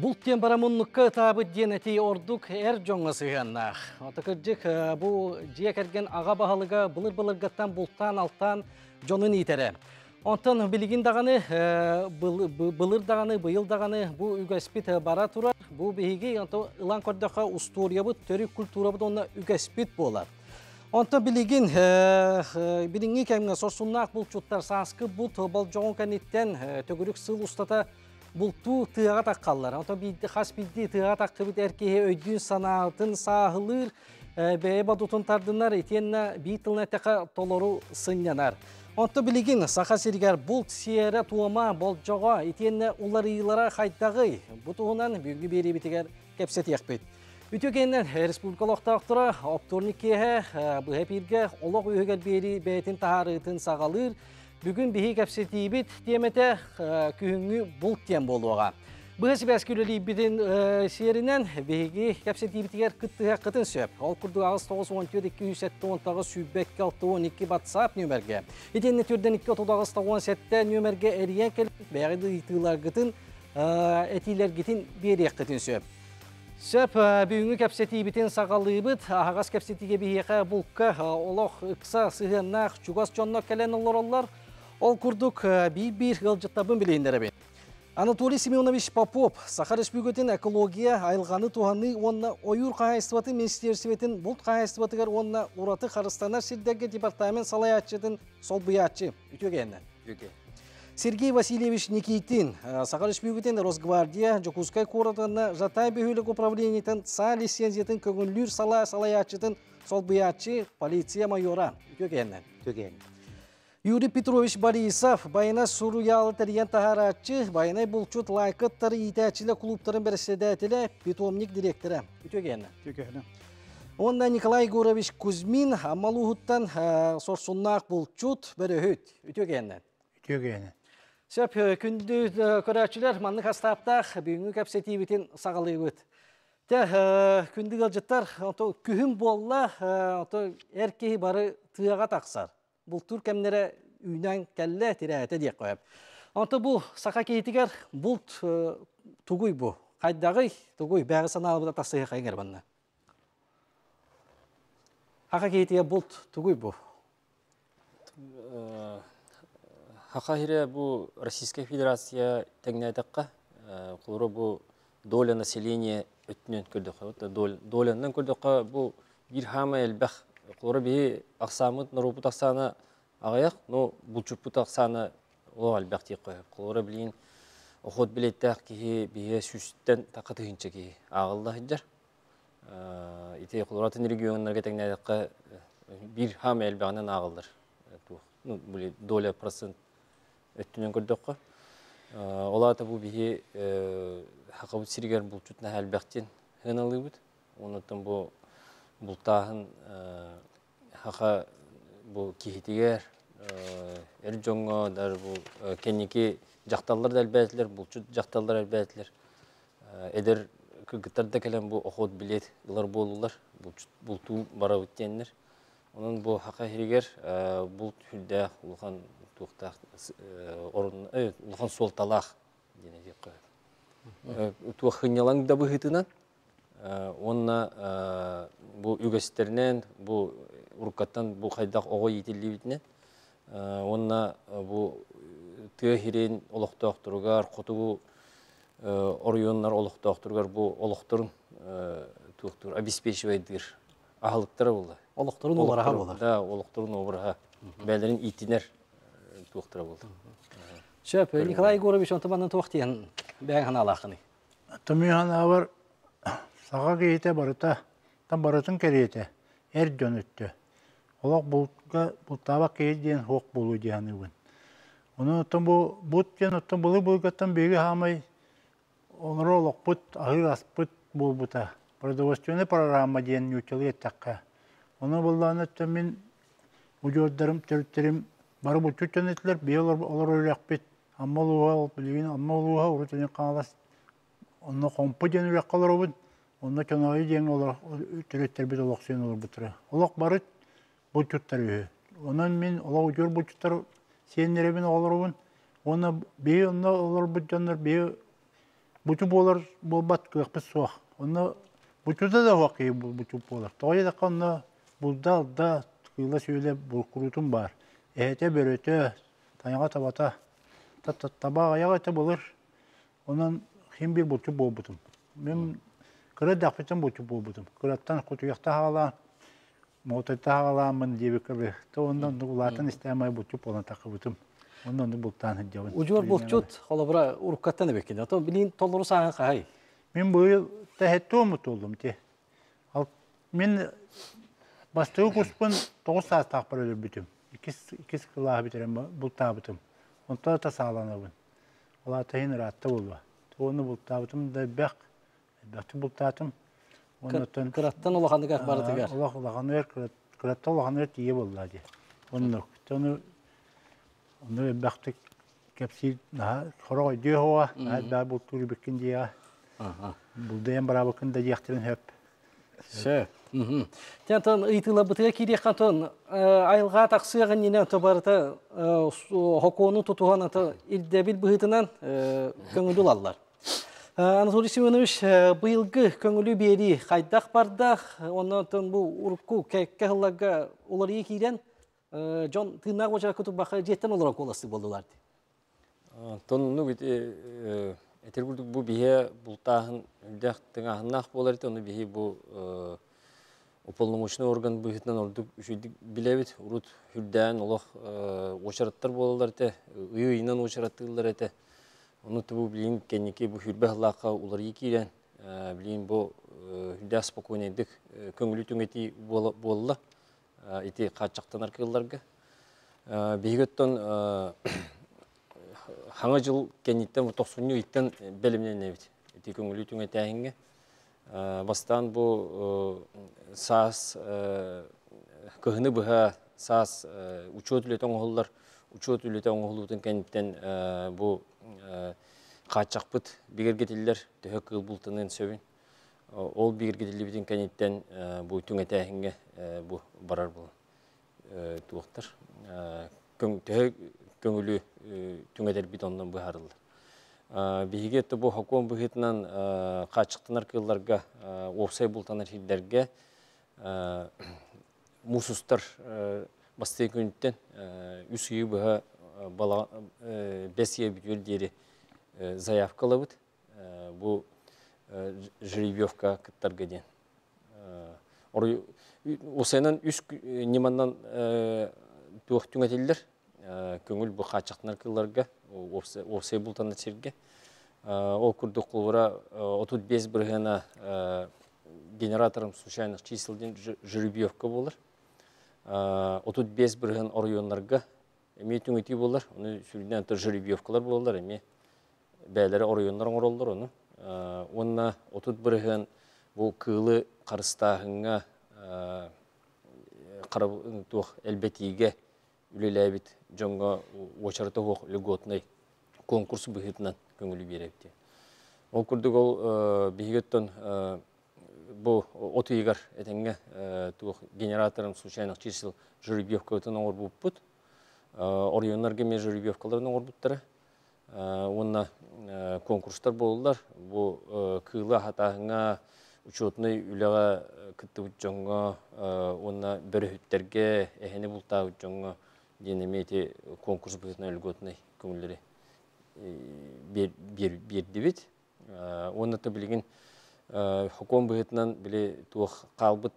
Бұлттен барамынлыққа табы денеті ордық әр жоңға сығаннақ. Отықыржық бұл жиек әрген аға бағалыға бұлыр-бұлырғаттан бұлттан алттан жонын етері. Онтан білігін дағаны, бұлыр дағаны, бұйыл дағаны бұл үгәспет бара тұрар. Бұл бейге ұлан көрдіға ұстория бұд, түрік культура бұд, онына үгәспет болар. Онтан білігін біліңі кәміне сорсуннақ бұл чуттар саңсқы бұд, бұл жоғын кәнеттен төгірік сыл ұстата Бұлту тыға таққалар. Ото бидді қас бидді тыға таққы біт әркеге өйдін санағытын сағылыр, бәйе бадутын тардынар, етенна бейтіліне тәқа толору сынянар. Онто білеген сақа сергер бұлт сиері туама бол жоға, етенна улар иылара қайттағы. Бұтуғынан бүгінгі бері бітігер кәпсет яқпет. Үтігеннен республикалық тақтыра, опторникеге, бұғапирге, олық өйгер бері бәйтін тағарытын сағалыр, Бүгін бігі кәпсеті бет деметі күйіңі бұлт дем болуға. Бұғысы бәскілі бетін серінен бігі кәпсеті бетігер қытын сөп. Ол күрді ағыз 9-14-207-10-тағы сүйбәкке 6-12 батсап нөмерге. Етенне түрден 2-9-17 нөмерге әріен кәліп бәғіді итылар қытын, әтилер қытын берек қытын сөп. Сөп бүгінгі кәпсеті бетін сағалы бұд, ағаз кәпсетіге бейеқі бұлққа олық ұқса сығыннақ жүгас жоннақ кәлен олар Ол күрдік бір ғылжыттабын білейіндері бен. Анатолий Семенович Попов, Сахар Республикатын экология айылғаны туғаны онына ойыр қағайыстываты министерсіветін бұлт қағайыстыватығар онына ұраты қарыстанар сирдегі департамент салаятчыдың сол бұятчы. Үтегені. Сергей Васильевич Никитин, Сахар Республикатын Росгвардия, Жокускай қоратығына Жатай бөхілік управлениетін са лицензиятын көгінлер салаятчыдың сол бұятчы полиция майора. Үтегені. Юрий Петрович Борисов, Байна Суруялы тәрген тахаратчы, Байнай Бұлчут лайкыттары итәчілі клубтарын бірседәтілі питомник директоры. Үтегені. Онда Николай Егорович Кузьмин, Амалуғыттан сорсуннақ Бұлчут бір өйт. Үтегені. Сөп, күнді көрәтшілер манны қастаптақ бүгінгі кәпсеті бетін сағалы өт. Күнді ғалжыттар күхім болла әркеғі бары тыяға тақсар. Бұл түр кәмнері үйнен кәлі тирәйті дек қойып. Онты бұл сақа кейтігер бұлт тұғый бұл. Қайдағы тұғый бәғі саналы бұда тақсығы қайыңыр банна. Хақа кейтігер бұлт тұғый бұл. Хақа хире бұл Российская Федерация тәңіне айтаққа. Құлыры бұл доля населения өттінен көрдіққа. Доляның көрдіққа бұл бір хамы әлбәқ. Құлыры бейі ақсамыд нұру бұтақсаны ағаяқ, но бұлчып бұтақсаны оға әлбәқ дейік қойып. Құлыры білейін оқуд білеттәқ кейі бейі сүсттен тақытығынша кейі ағылда хыджар. Ите құлыратын регионларға тәңіне айтаққа бір хамы әлбәғынан ағылдар. Доля процент өттінен көрдіққа. Олата бұл бейі хақабыт сирігер бұлчутна әлбәқтен ғыналы бұд. Онытын бұл Бұлтағын хақа бұл кейтігер, әр жоңға кенеке жақталар әлбәтілер, бұлчыт жақталар әлбәтілер. Әдір күргіттарда кәлем бұл оқуд білет ұлар болулар, бұлту бара өттенлер. Оның бұл хақа херегер бұлт хүлді ұлған солталақ дене деп қойып. Туақ хынялаң да бұғытынан. Онна бұл үгестерінен, бұл ұрқаттан бұл қайдақ оғы етілі бітінен. Онна бұл түйе хирен олықты ақтырғар, қотығы орионлар олықты ақтырғар бұл олықтырын обеспечивайдыр. Ағылықтары болды. Олықтырын обыраға болар. Да, олықтырын обыраға. Бәлерін итінер туқтыра болды. Шөп, Николай Егорович онтыманын туқтиен бәң хана алақыны. Түмі хана бар. Саға кейте барыта, там барытын керейте, әр жөн өтті. Олақ бұлтаба кейден хоқ болу дейіні өн. Оны ұттын бұт ден ұттын бұлы бұлғаттан бегі хамай, олар олақ бұт, ағыр аспыт бұл бұта. Продовольственный программа дейін өтелі еттаққа. Оны бұлланы өттін мен ұжордарым, түріттерім бары бұлчу төнетілер, бей олар өліқ бет. Аммал ұға, білген аммал ұға, ұрытының қаңалас. Оны қомпы ден өліқ қалар өбін. Онда көнайы ден олар түреттер бет олақ сүйен олар бұтыры. Олақ барыт бұлчуттар өйі. Онан мен олақ өжер бұлчуттар сенлеребен олар өбін. Оны бей олар бұт жандар бей Бучу болар болбат кыппы суак. Оны бучуда да вакый бучу болар. Тойы да канна булда да кыла сөйлеп булкурутун бар. Эте бөрөтө таяга табата. Табага ягата болар. Онан хим бир бучу болбутум. Мен кыра дакпытым бучу болбутум. Кыраттан кутуякта хала мотойта халамын дебекебе. То ондан улатын истемай бучу болан такыбытым. Ondan da bultan hıcavın. Ucur bulçut, kolabra urukattan ebekin. Ato bilin toluru sağa kahay. Ben bu yıl tehettu umut oldum ki. Ben bastığı kuspun 9 saat takpar ölür bütüm. İkisi kılağı bitirim, bultağı bütüm. Ondan da sağlanabın. Ola tayin rahatta bulva. Onu bultağı bütüm de bek. Bekti bultağım. Kırattan olağanı gak barı tıgar. Olağanı ver, kıratta olağanı ver diye buldu diye. Onu baktık kapsi daha koroy diyor hava. Daha bu turu bikin diye. Buldayım beraber bakın da yaktirin hep. Şey. Tentan ıytıla bıtıya kiri kanton ayılğa taksıyağın yine tabarıta hokonu tutuğan ata ildebil bıhıtınan köngülül allar. Anatoliy Semyonovich bu yılgı köngülü beri kaydak bardak. Ondan bu urukku kehıllaga oları kiren John tırnak hoca kutup bakı jetten olarak olası boldulardı. Tonu bit eterburduk bu bihe bultağın üldak tığahınaq bolardı onu bihe bu uполномоченный орган bıhıtından orduk üşüdük bilebit urut hülden olaq oşaratlar bolalardı ıyıyından oşarattılar ete onu bu bilin keniki bu hülbe hılaqa ular yikiren bilin bu hülde spokойнайдык köngülü tüngeti bolla ити қачақтан арқыларға. Бейгеттен хаңа жыл кенеттен 90-ні иттен бәлімнен әбет. Ити көңілі түңе тәйінге. Бастан бұл саас көхіні бұға саас учет үлетен оғылар. Учет үлетен оғылудың кенеттен бұл қачақ бұд бігергетілер түхі қыл бұлтының сөбін. Ол бігергетілі бітін кенеттен бұл түңе тәйінге bu barar bu tuğaktır. Köngülü tüngeder bitondan bu harılır. Bihigette bu hakom bihitinden kaçıktan arkadaşlarga ofsay bultanar hillerge musustar bastığı günütten üsüyü bu bala besiye bitiyor diyeri zayavkalı bud. Bu жеребьевка kıtlarga diyen. Осынан үс неманнан туық түңетелдер, көңіл бұл қачақтын арқыларға, офсай бұлтаны серге. Ол күрді құлғыра 35 бірғана генераторым случайных чиселден жеребьевка болыр. 35 бірған орайонларға әме түңеті болыр. Оны сүлден әнті жеребьевкалар болыр, әме бәлері орайонларын оралдар оны. Онына 30 бірған бұл кылы қарыстағыңа қарабық әлбетіге үлеләбет жоңға очарыты оқ льготный конкурсы бұхетінен көңілі берепті. Ол күрдік ол бейгеттен бұл отыйғар әтенге генераторын случайных чисел жеребьевка өтін оңыр бұп бұд. Орионларға мен жеребьевкаларын оңыр бұттары. Онына конкурстар болылар. Бұл кылы хатағыңа учетный үліға күтті ұтжонға, онына бір үттерге әхені бұлта ұтжонға денеметі конкурс бұғытына үлготынай көңілері берді бет. Оны да білген хокон бұғытынан біле туық қалбыт,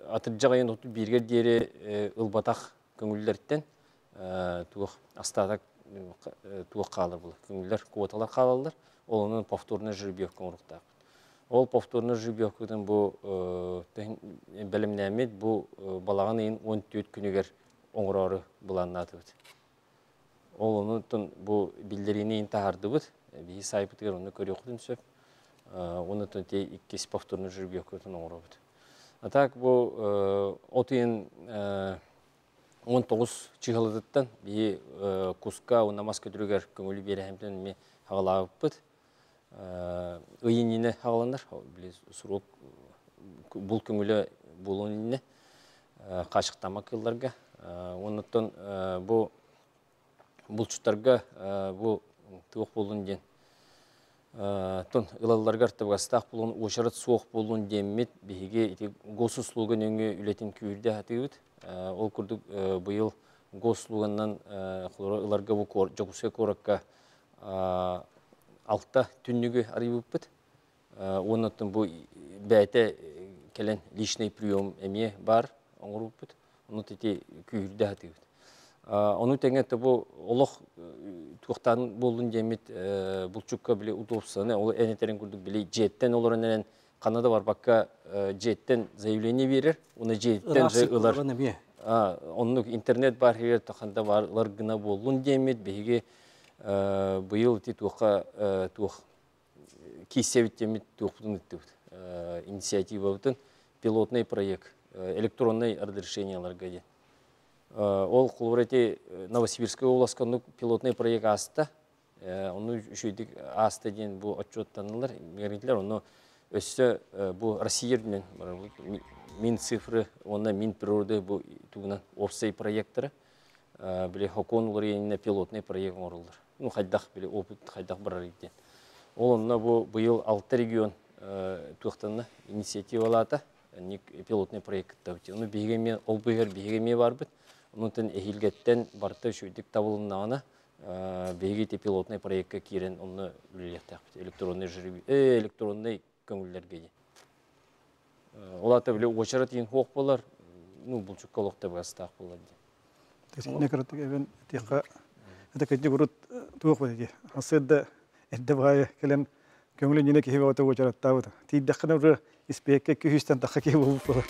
атыр жағайын отыр бергер дері ұлбатақ көңілдерден туық астатақ туық қалыр бұл. Көңілдер квоталар қалалар, олының повторына жеребьевка ұрықтақ. Ол повторны жеребьевкадан бұл бәлімнәмет бұл балаған ең 14 күнігер оңырары бұланын атыбыд. Ол оның бұл білдеріне ең тағарды бұд. Бейі сайпытығыр оны көрі оқыдың сөп. Оны тей 2 повторны жеребьевкадан оңыры бұд. Атак бұл отын 19 чығылыдыттан бейі куска намаз көтірігер көңілі бері әмтен ме хағалағып бұд. Үйініне хағаландар, бұл көңілі болуыніне қашықтама қылларға. Онықтан бұл жұттарға бұл тұғық болуын ден Тон ылалларга артабастах болун ошарат суох болун деммит биһиге ити госуслугун өңө үлетин күйүрдө хатыбыт. Ол курдук быйыл госуслуганнан ыларга бу жогуска коракка алта түннүгү арыйбыппыт. Оннотон бу бәйте келен личный прием эме бар оңуруппыт. Онут ити күйүрдө хатыбыт. Onu tengette bu olaq tuğtan bolun demit bulçukka bile udopsana o enetlerin kurduk bile jetten olurun Kanada var bakka jetten заявление verir onu jetten ılar onun internet var her takanda varlar gına bolun demit bege bu yıl ti tuğa tuğ kisevit demit tuğdun etdi инициатива бүтін пилотный проект электронный разрешенияларга де Ол кулурети Новосибирская областка пилотный проект аста. Onu şuydik asta diyen bu отчеттанылар, мигрантлар, onu össe bu Россияден min цифры, ona min природы bu тугунан опсай проекттары. Биле хокон уларыйна пилотный проект орулдар. Ну хайдах биле опыт хайдах барар иден. Ол онна bu быйыл 6 регион туктанна инициативалата, ник пилотный проекттар. Onu бигеме ол бигер бигеме бар бит. Онутын эхилгеттен барты шүйдік табылынағына бейгеті пилотный проектке керен оны үлелектақ электронный көңілдерге де. Олаты біле очарат ең хоқ болар, бұл жүкка олықта бағастақ болар. Не қараттық әбен текқа әтекетіне құрыт туық бәді. Асыдда әдді бағайы келен көңілін ене кехе бағыта очараттағы бұды. Тейдіққына ұры іспекке күйістен таққа кеге болып болар.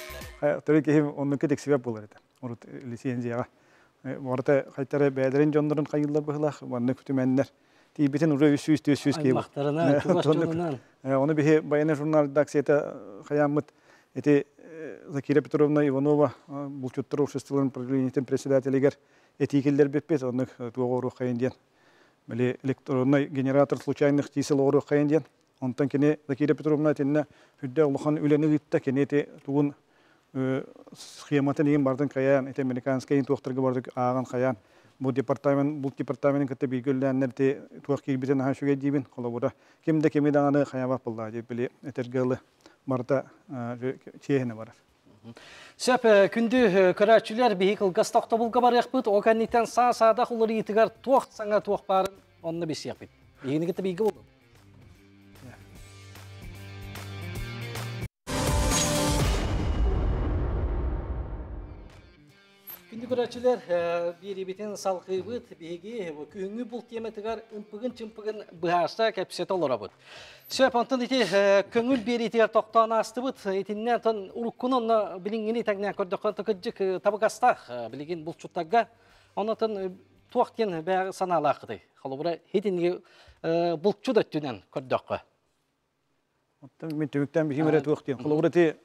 Түрі кехе оның кетек себеп болар еді. Урут лицензияга. Орта кайтары бәдерин жондорун кайыллар быхлах, ванны күтүмәннәр. Тибетин ура үсүс кебе. Мактарына, тугашчылынан. Оны бихе баяны журнал редакцияда хаямыт эти Закира Петровна Иванова булчуттар обществоларын правлениетин председателигер этикелдер беппет, оны тугору кайынден. Биле электронный генератор случайных чисел ору кайынден. Онтан кене Закира Петровна тенне хүддә улхан үләне гитте кенете тугун схематын ең бардың қаян, әте американскайын туақтырғы бардық ағын қаян. Бұл департаменtin кітті білгілдәнлерді туақ кейбітен аға шөге дейбін, қолы бұра. Кемді кемеді ағаны қаябақ бұлда, деп біле әтергілі барда чейіні барар. Сөп, күнді көрәтшілер бейік ұлғас тоқта бұлға бар яқпыд, оғаннитен саадақ ұлыр етігар туақ саңа туақ барын, онны бесі яқпыд. Бейіні кетті бейгі болды. Күнді көрәтшілер бір ебетін салқы бұд, бейге күйіңі бұл теметігар ұмпығын-чымпығын бұғашта кәпсет олыра бұд. Сөп, онтын еті көңіл бір етігер тоқтауына асты бұд, етіннен тон ұрыққын оны білінгені тәңнен көрдіққан тұқыджық табығастақ білеген бұл чұттарға, онытын туақтен бәғі саналы ақыды. Қалы бұра етінге бұл чұд өттінен көрдіққа. Мен төміктен бейім әрі туақтен. Қалы бұра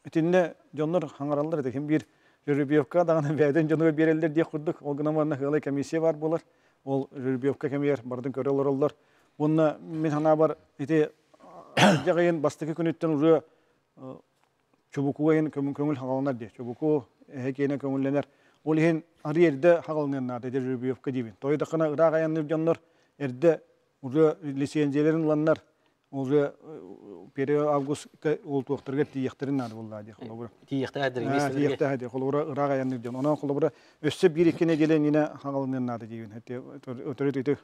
етінне жонлар қаңаралар еді. Bir Jürübiyovka dağına bəydən jonuga berelder diye kurduk. O günamanna hılay komissiya var bolar. Ol Jürübiyovka kemiyer bardın körelер ollar. Bununla men hana bar ete jagayın bastıkı künütten uru çubukuayın köngül hağalanar diye. Çubuku hekene köngüllener. Ol hen arı yerde hağalanlar diye Jürübiyovka dibin. Toy daqına ıra gayanır jonlar erde uru lisenziyelerin lanlar. Уже период август ол туақтырға тиектірін ады болды ады. Тиекті әдірін бесілерге? Тиекті әді. Қолыбыра ұраға яныр ден. Онан қолыбыра өсі бір екіне келен ені хаңалының ады дейін. Өтірет өйті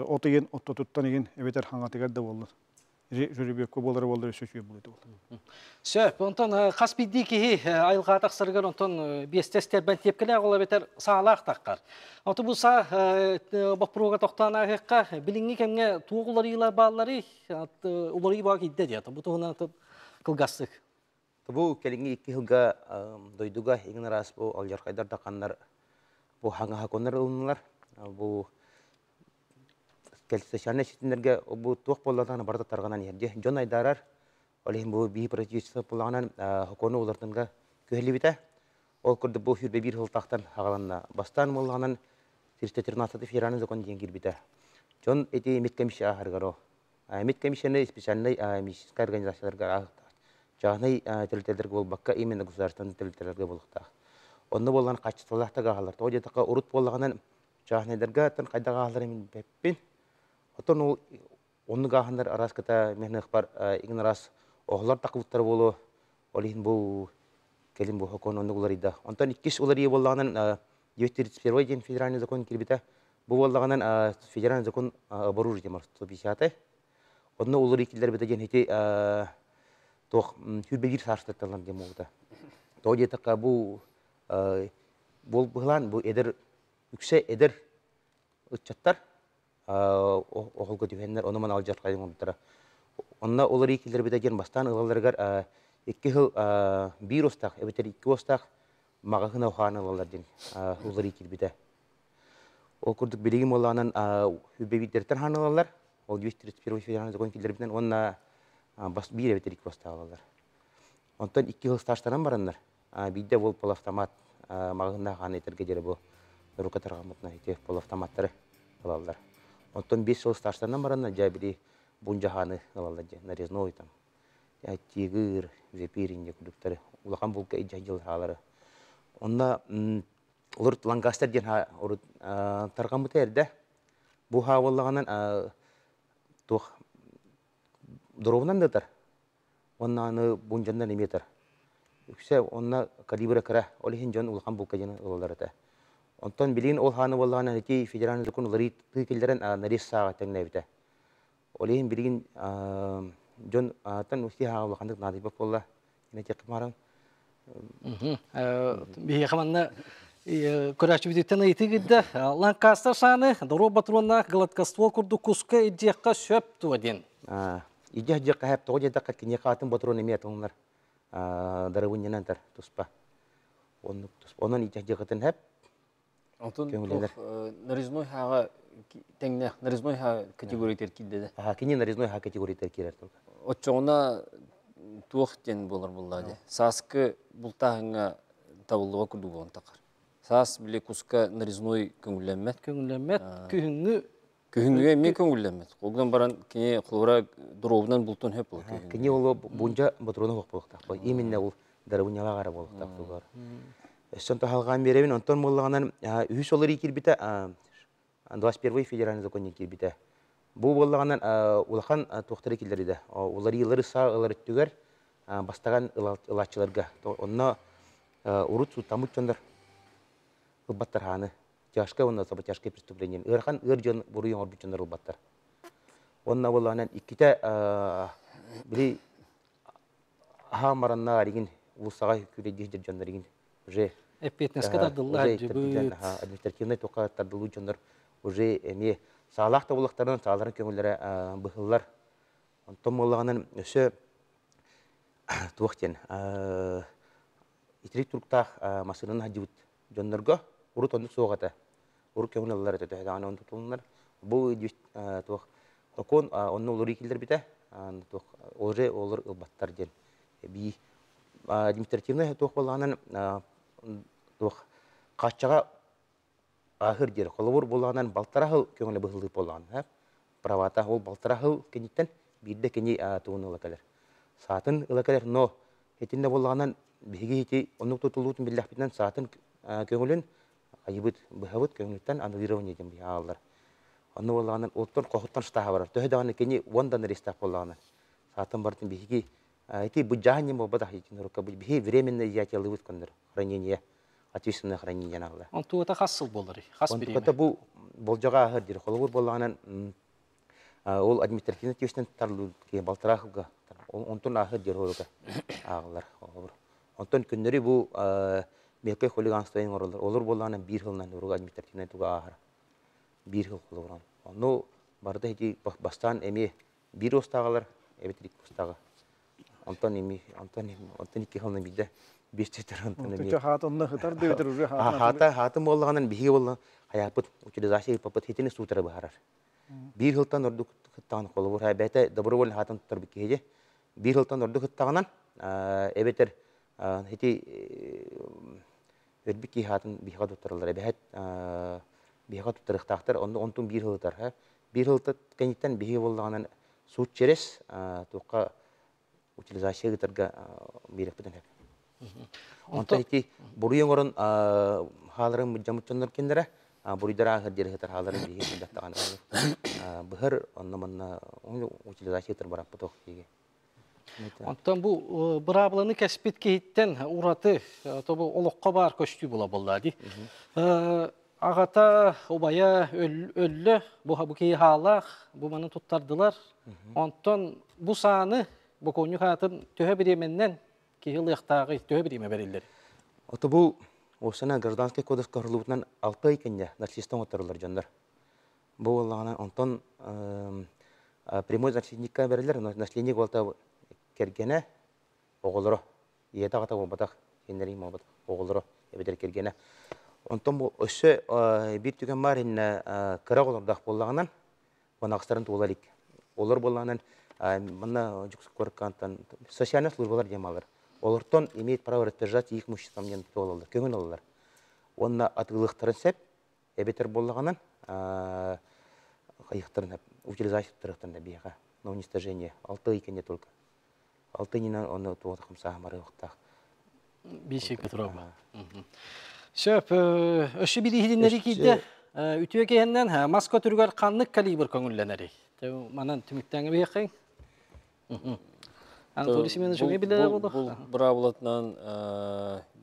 оты ен, отты тұттан еген әбетер хаңатығар да болды. Жүрібек көп олары болды, сөшуе болды. Сөп, онтан қас бидді кейі айылға тақсырғыр, онтан бестестер бән тепкілі ағылы бетер сағалақ таққар. Оты бұл бақпыруға тоқтан ағыққа біліңі кәмге туғылар елар бағылары олары бағы едді де. Бұл тұғына қылғастық. Бұл кәліңі 2 жылға дойдуға еңін рас бұл алжарқайдар тақанлар бұл хаңа хақонлар ұлынылар. Бұл Кәлсішаны шетіндерге бұл туақ болатаны барды тарғанан ерде. Жон айдарар, олейін бұл бейі противчесі болағынан хоконы олардыңға көхілі біті. Ол күрді бұл хүрбе бір ғылтақтан ағаланна бастан болағынан 313 федеральный закон дейін кербіті. Жон әте медкомиссия ағарғаро. Медкомиссияны специальный медицинская организацияларға ағықтақ. Жағынай тәлітелерге бол баққа именно государственный тәлітелерге болықтақ. Онны болған қачыстылақтағы ағалар. Тоғыде таққа ұрыт болағынан жағынайдарға қайдағы ағалар емен бәппен. Отон ол Onu gahanlar aras kata mehnek par igin aras oğlar takılıklar bolu olihin bu kelin bu hokon onu ularida. Ondan ikkis ulari bollanan 931 ден федеральный закон кирбите. Bu bollanan федеральный закон оборужить демар 150. Onu ulari killer bite gen hiti toh hübegir sarstatalan demolda. Toje taka bu bol buhlan bu eder yükse eder uçattar oğulga dühenler onu man aljar kayın onlara. Onna ulari killer bite gen bastan ılalargar 2 yıl bir ostak, evet 2 ostak mağahına oxana olar den ulari kirbide. O kurduk birigim olanan hübebitlerden hanalar. O 231 federal zakon killerbinden onna bas bir evet 2 ostak olar. Ondan 2 yıl stajtaran baranlar. Bide bol polaftamat mağahına hana eterge jere bu rukatarga mutna hite polaftamatları olarlar. Ondan 5 yıl stajtaran baranlar jabiri bunjahanı olarlar nareznoy tam. Тигр, вепиринде кудуктары, улахан булка ижажыл халары. Онда олар Ланкастер ден орут таргамыт эрде. Бу хаваллаганан тох дровнан датар. Онна аны бунжандан эметер. Үксе онна калибра кара, олихин жон улахан булка жана оларата. Онтон билин ол ханы боллаганан эти федеральный закон олары тыкелдерен нарис сага теңнебите. Олихин билин John tan usti ha wa kandak nadi bapolla ina cek marang Bihi kamanna Kuraçı biditten ayti gidde Lancaster sani Doro Batrona Galatkastol kurdu kuska idjekka söp tuadin. Ijekka hep toje dakka kinye katın Batrona emiyat onlar. Darabun yanantar tuspa. Onun ijekkaten hep Антон нарезной хага теңне нарезной ха категория теркилде. Кине нарезной ха категория теркилер только. Отчоңна туохтен болар буллади. Саскы бултагыңа табылуга курду болон такар. Сас биле куска нарезной көңүлләммәт. Көңүлләммәт Көңүнгө мен көңүлләммәт. Колдан баран кине хлора дровдан бултон хеп бул. Кине ол бунжа Батрона хок болукта. Именно ол дарабуньяга кара болукта булар. Сонто халган беребин онтон боллаганан үс олары кирбите 21 федеральный закон кирбите. Бу боллаганан улахан тохтары килдериде. Улары йыллары са ылар түгөр бастаган ылачыларга. Онна урут сутамут чондар. Баттар ханы. Тяжкое онна саба тяжкое преступление. Ырхан ыржон буруйон орбут чондар баттар. Онна боллаганан икките били хамаранна аригин улсага күле диждер жондаригин уже Эпетнеске дардылар жибыт. Административный тока тардылу жондар уже эме саалах табылыктардан сааларын көңүллөрө быхыллар. Онтон боллаганан өсө туактен итрик турктах масырын хажыбыт жондарга урут ондук соогата. Урук көңүллөр өтөтө аны онтук тулундар. Бу туак окон онну улури килдер бите. Туак уже олор ылбаттар ден. Би административный туак болганан туак каччага ахыр жер колобур болганан балтарахыл көңүлө быхылдып болган. Правата ол балтарахыл кенеттен бирде кени туунула ылакалар. Сатын ылакалар но этинде болганан биги ити онук тутулуутун биллахбитен сатын көңүлүн айыбыт быхабыт көңүлүттен аннулирование дем алар. Онну болганан оттон кохуттан стага бар. Төһөдөгөн кени вондан рестак болган. Сатын бартын биги эти буджахни мобада хитин рука биги временное изъятие лывыт кондор. Хранение ответственное хранение нагла. Он туата хасыл болары. Хас береме. Он бу болжага ахыр жер колобур болганан ол административный тестен тарлуу ке балтарахга. Онтон ахыр жер орга аглар. Онтон күннери бу мекке хулиганствоен оролор. Олор болганан 1 жылдан орга административный туга ахыр. 1 жыл колобуран. Ну барда эти бастан эми 1 остагалар, эбетрик остага. Антон 2 жылдан биде 5 жетер антон эми. Хатынны хытар дөтөр уже хатын болганан биги болла хаяпыт учреждение папыт хитине сутара бахарар. 1 жылдан ордук хыттаган колобур хабете добровольный хатын турбик кеже. 1 жылдан ордук хыттаганан эбетер хити өрбики хатын бига туттаралар. Эбет бига туттарыктактар онтун 1 жылдар. 1 жылда кенеттен биги болганан суут через тука утилизация гытерга берекпеден хеп. Онтон ити буруйон орон халарын жамытчондар кендере буридара хаддер хатар халарын биһи даттаган быһыр онноманна утилизациятыр барап буток диге. Онтан бу брабланы кәспит кейттен ураты тобу олоққа бар көстү була боллади. Агата убая өллө бу кей халах бу маны туттардылар. Онтан бу саны бу коню хатын төһө биременнен кийил яктагы төһө биреме берилдер. Ото бу осана гражданский кодекс корулутнан 6 икенде наследство оторулар жандар. Бу аллана онтан прямой наследникка берилер, наследник болта кергене оголоро. Иета гата болбатак, сендери мобат оголоро эбедер кергене. Онтон бу өсө бир түген бар инне кырак олордак боллаганан банакстарын туулалик. Олор болганан мына жукс коркантан социальный службалар демалар. Олортон имеет право распоряжаться их имуществом мен толалар, көңүн алалар. Онна атылыктарын сеп эбетер боллаганан кайыктарын утилизация тарыктарында бияга, на уничтожение 6 икенде только. 6 нина оны туотакым саамары уктак. Бишек турабы. Шөп, өші бір ихидинлері кейді, үтіе кейіннен Москва түргер қанлық калибр көңілленері. Манан түміктәңі бейқең? Анатолий Семенович, өңе білдері болды? Бұл бұра болатынан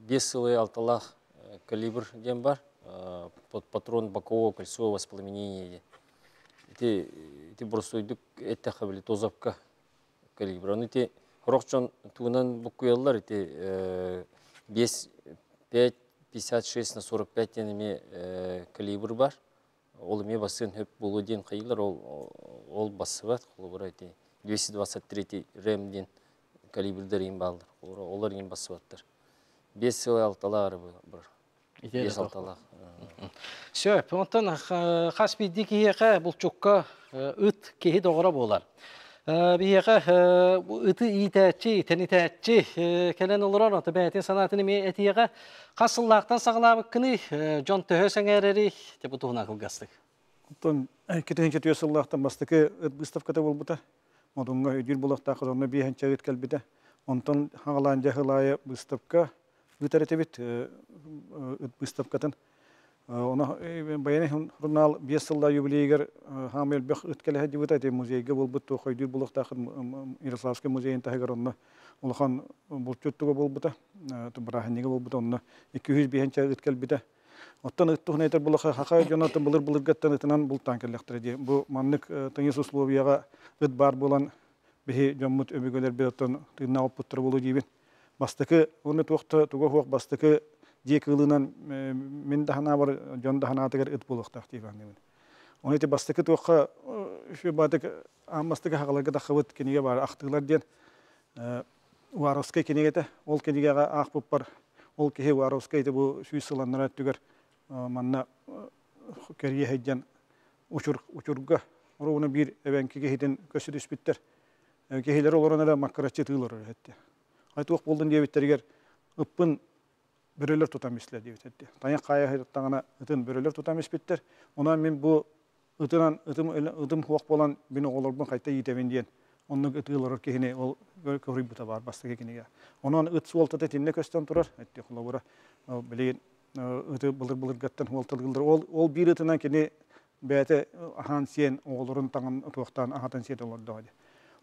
5 сылы алталақ калибр дем бар. Патрон бокового кольцевого воспламенения. Эти бросойдық әтті қабілі тозапқа калибр. Оны те Рокчон туынан бұққиялар, 56 на 45 тенеме калибр бар. Ол еме басын хөп болу ден қайылар, ол басы бат. 223 ремден калибрдер ең балдар. Олар ең басы баттыр. 5 сылы алталары бар. 5 алталақ. Сөп, онтан қас бейді кейеқі бұл чоққа үт кейі доғыра болар. Бияға ыты итәтчі, тәнитәтчі кәлен олыран оты бәйтін санатыны ме әтияға қасыллақтан сағылабы күні жон төхі сәңәрері деп ұтуғына қылғастық. Онтон кетенче түйесыллақтан бастықы выставката болбыта. Одунға өйдер болақта қыдырны бейхенче өт кәлбіті. Онтон хағалан жәғылайы выставка өтәрәтебет выставкатын. Ona bayanı jurnal 5 yılda юбилейгер hamil бек өткәләһә дип әйтә музейга булбыт тохойдыр булыкта Ярославский музейин тагыр онны улхан булчуттуга булбыта тубрахнига булбыта онны 205-нче өткәл бите оттан ыттыгын әйтер булыха хака җанаты булыр гаттан итенан бултан келләхтер ди бу маннык тыйыс условияга ыт бар булан бихи җаммут өбөгөләр бетон тыйна опуттыр булу дибин бастыкы оны тохта туга хок бастыкы Декылынан мен дахана бар, жон дахана атыгар ыт болуқтақ дейбан деймін. Оны ете бастықы тоққа үші бадық аммастықы хағаларға даққыбыт кенеге бар ақтығылар ден. Уаровскай кенеге ол кенегеға ақ бұп бар. Ол кеге Уаровскай ете бұл шүй сыланнар әттігер манна кәрие хайден ұчырға. Оны бір әбәнкеге хейден көсір үспіттер. Кехелер оларына да маккаратчы тығылар әтті. Айты оқ болдың дебеттерігер ұппын бөрөлөр тутам исле деп айтты. Тanya кая хайраттагана ытын бөрөлөр тутам испиттер. Онан мен бу ытым хуак болан бини олорбун кайта йитебен диен. Онны ытылар кехине ол көрүп бута бар бастыгы кенеге. Онан ыт суолта тетинне көстөн турар. Айтты кулабыра. Билген ыты булыр гаттан хуалтылгылдар. Ол бир ытынан кене бәте ахан сен оолорун таңын туактан ахатан сет олорду.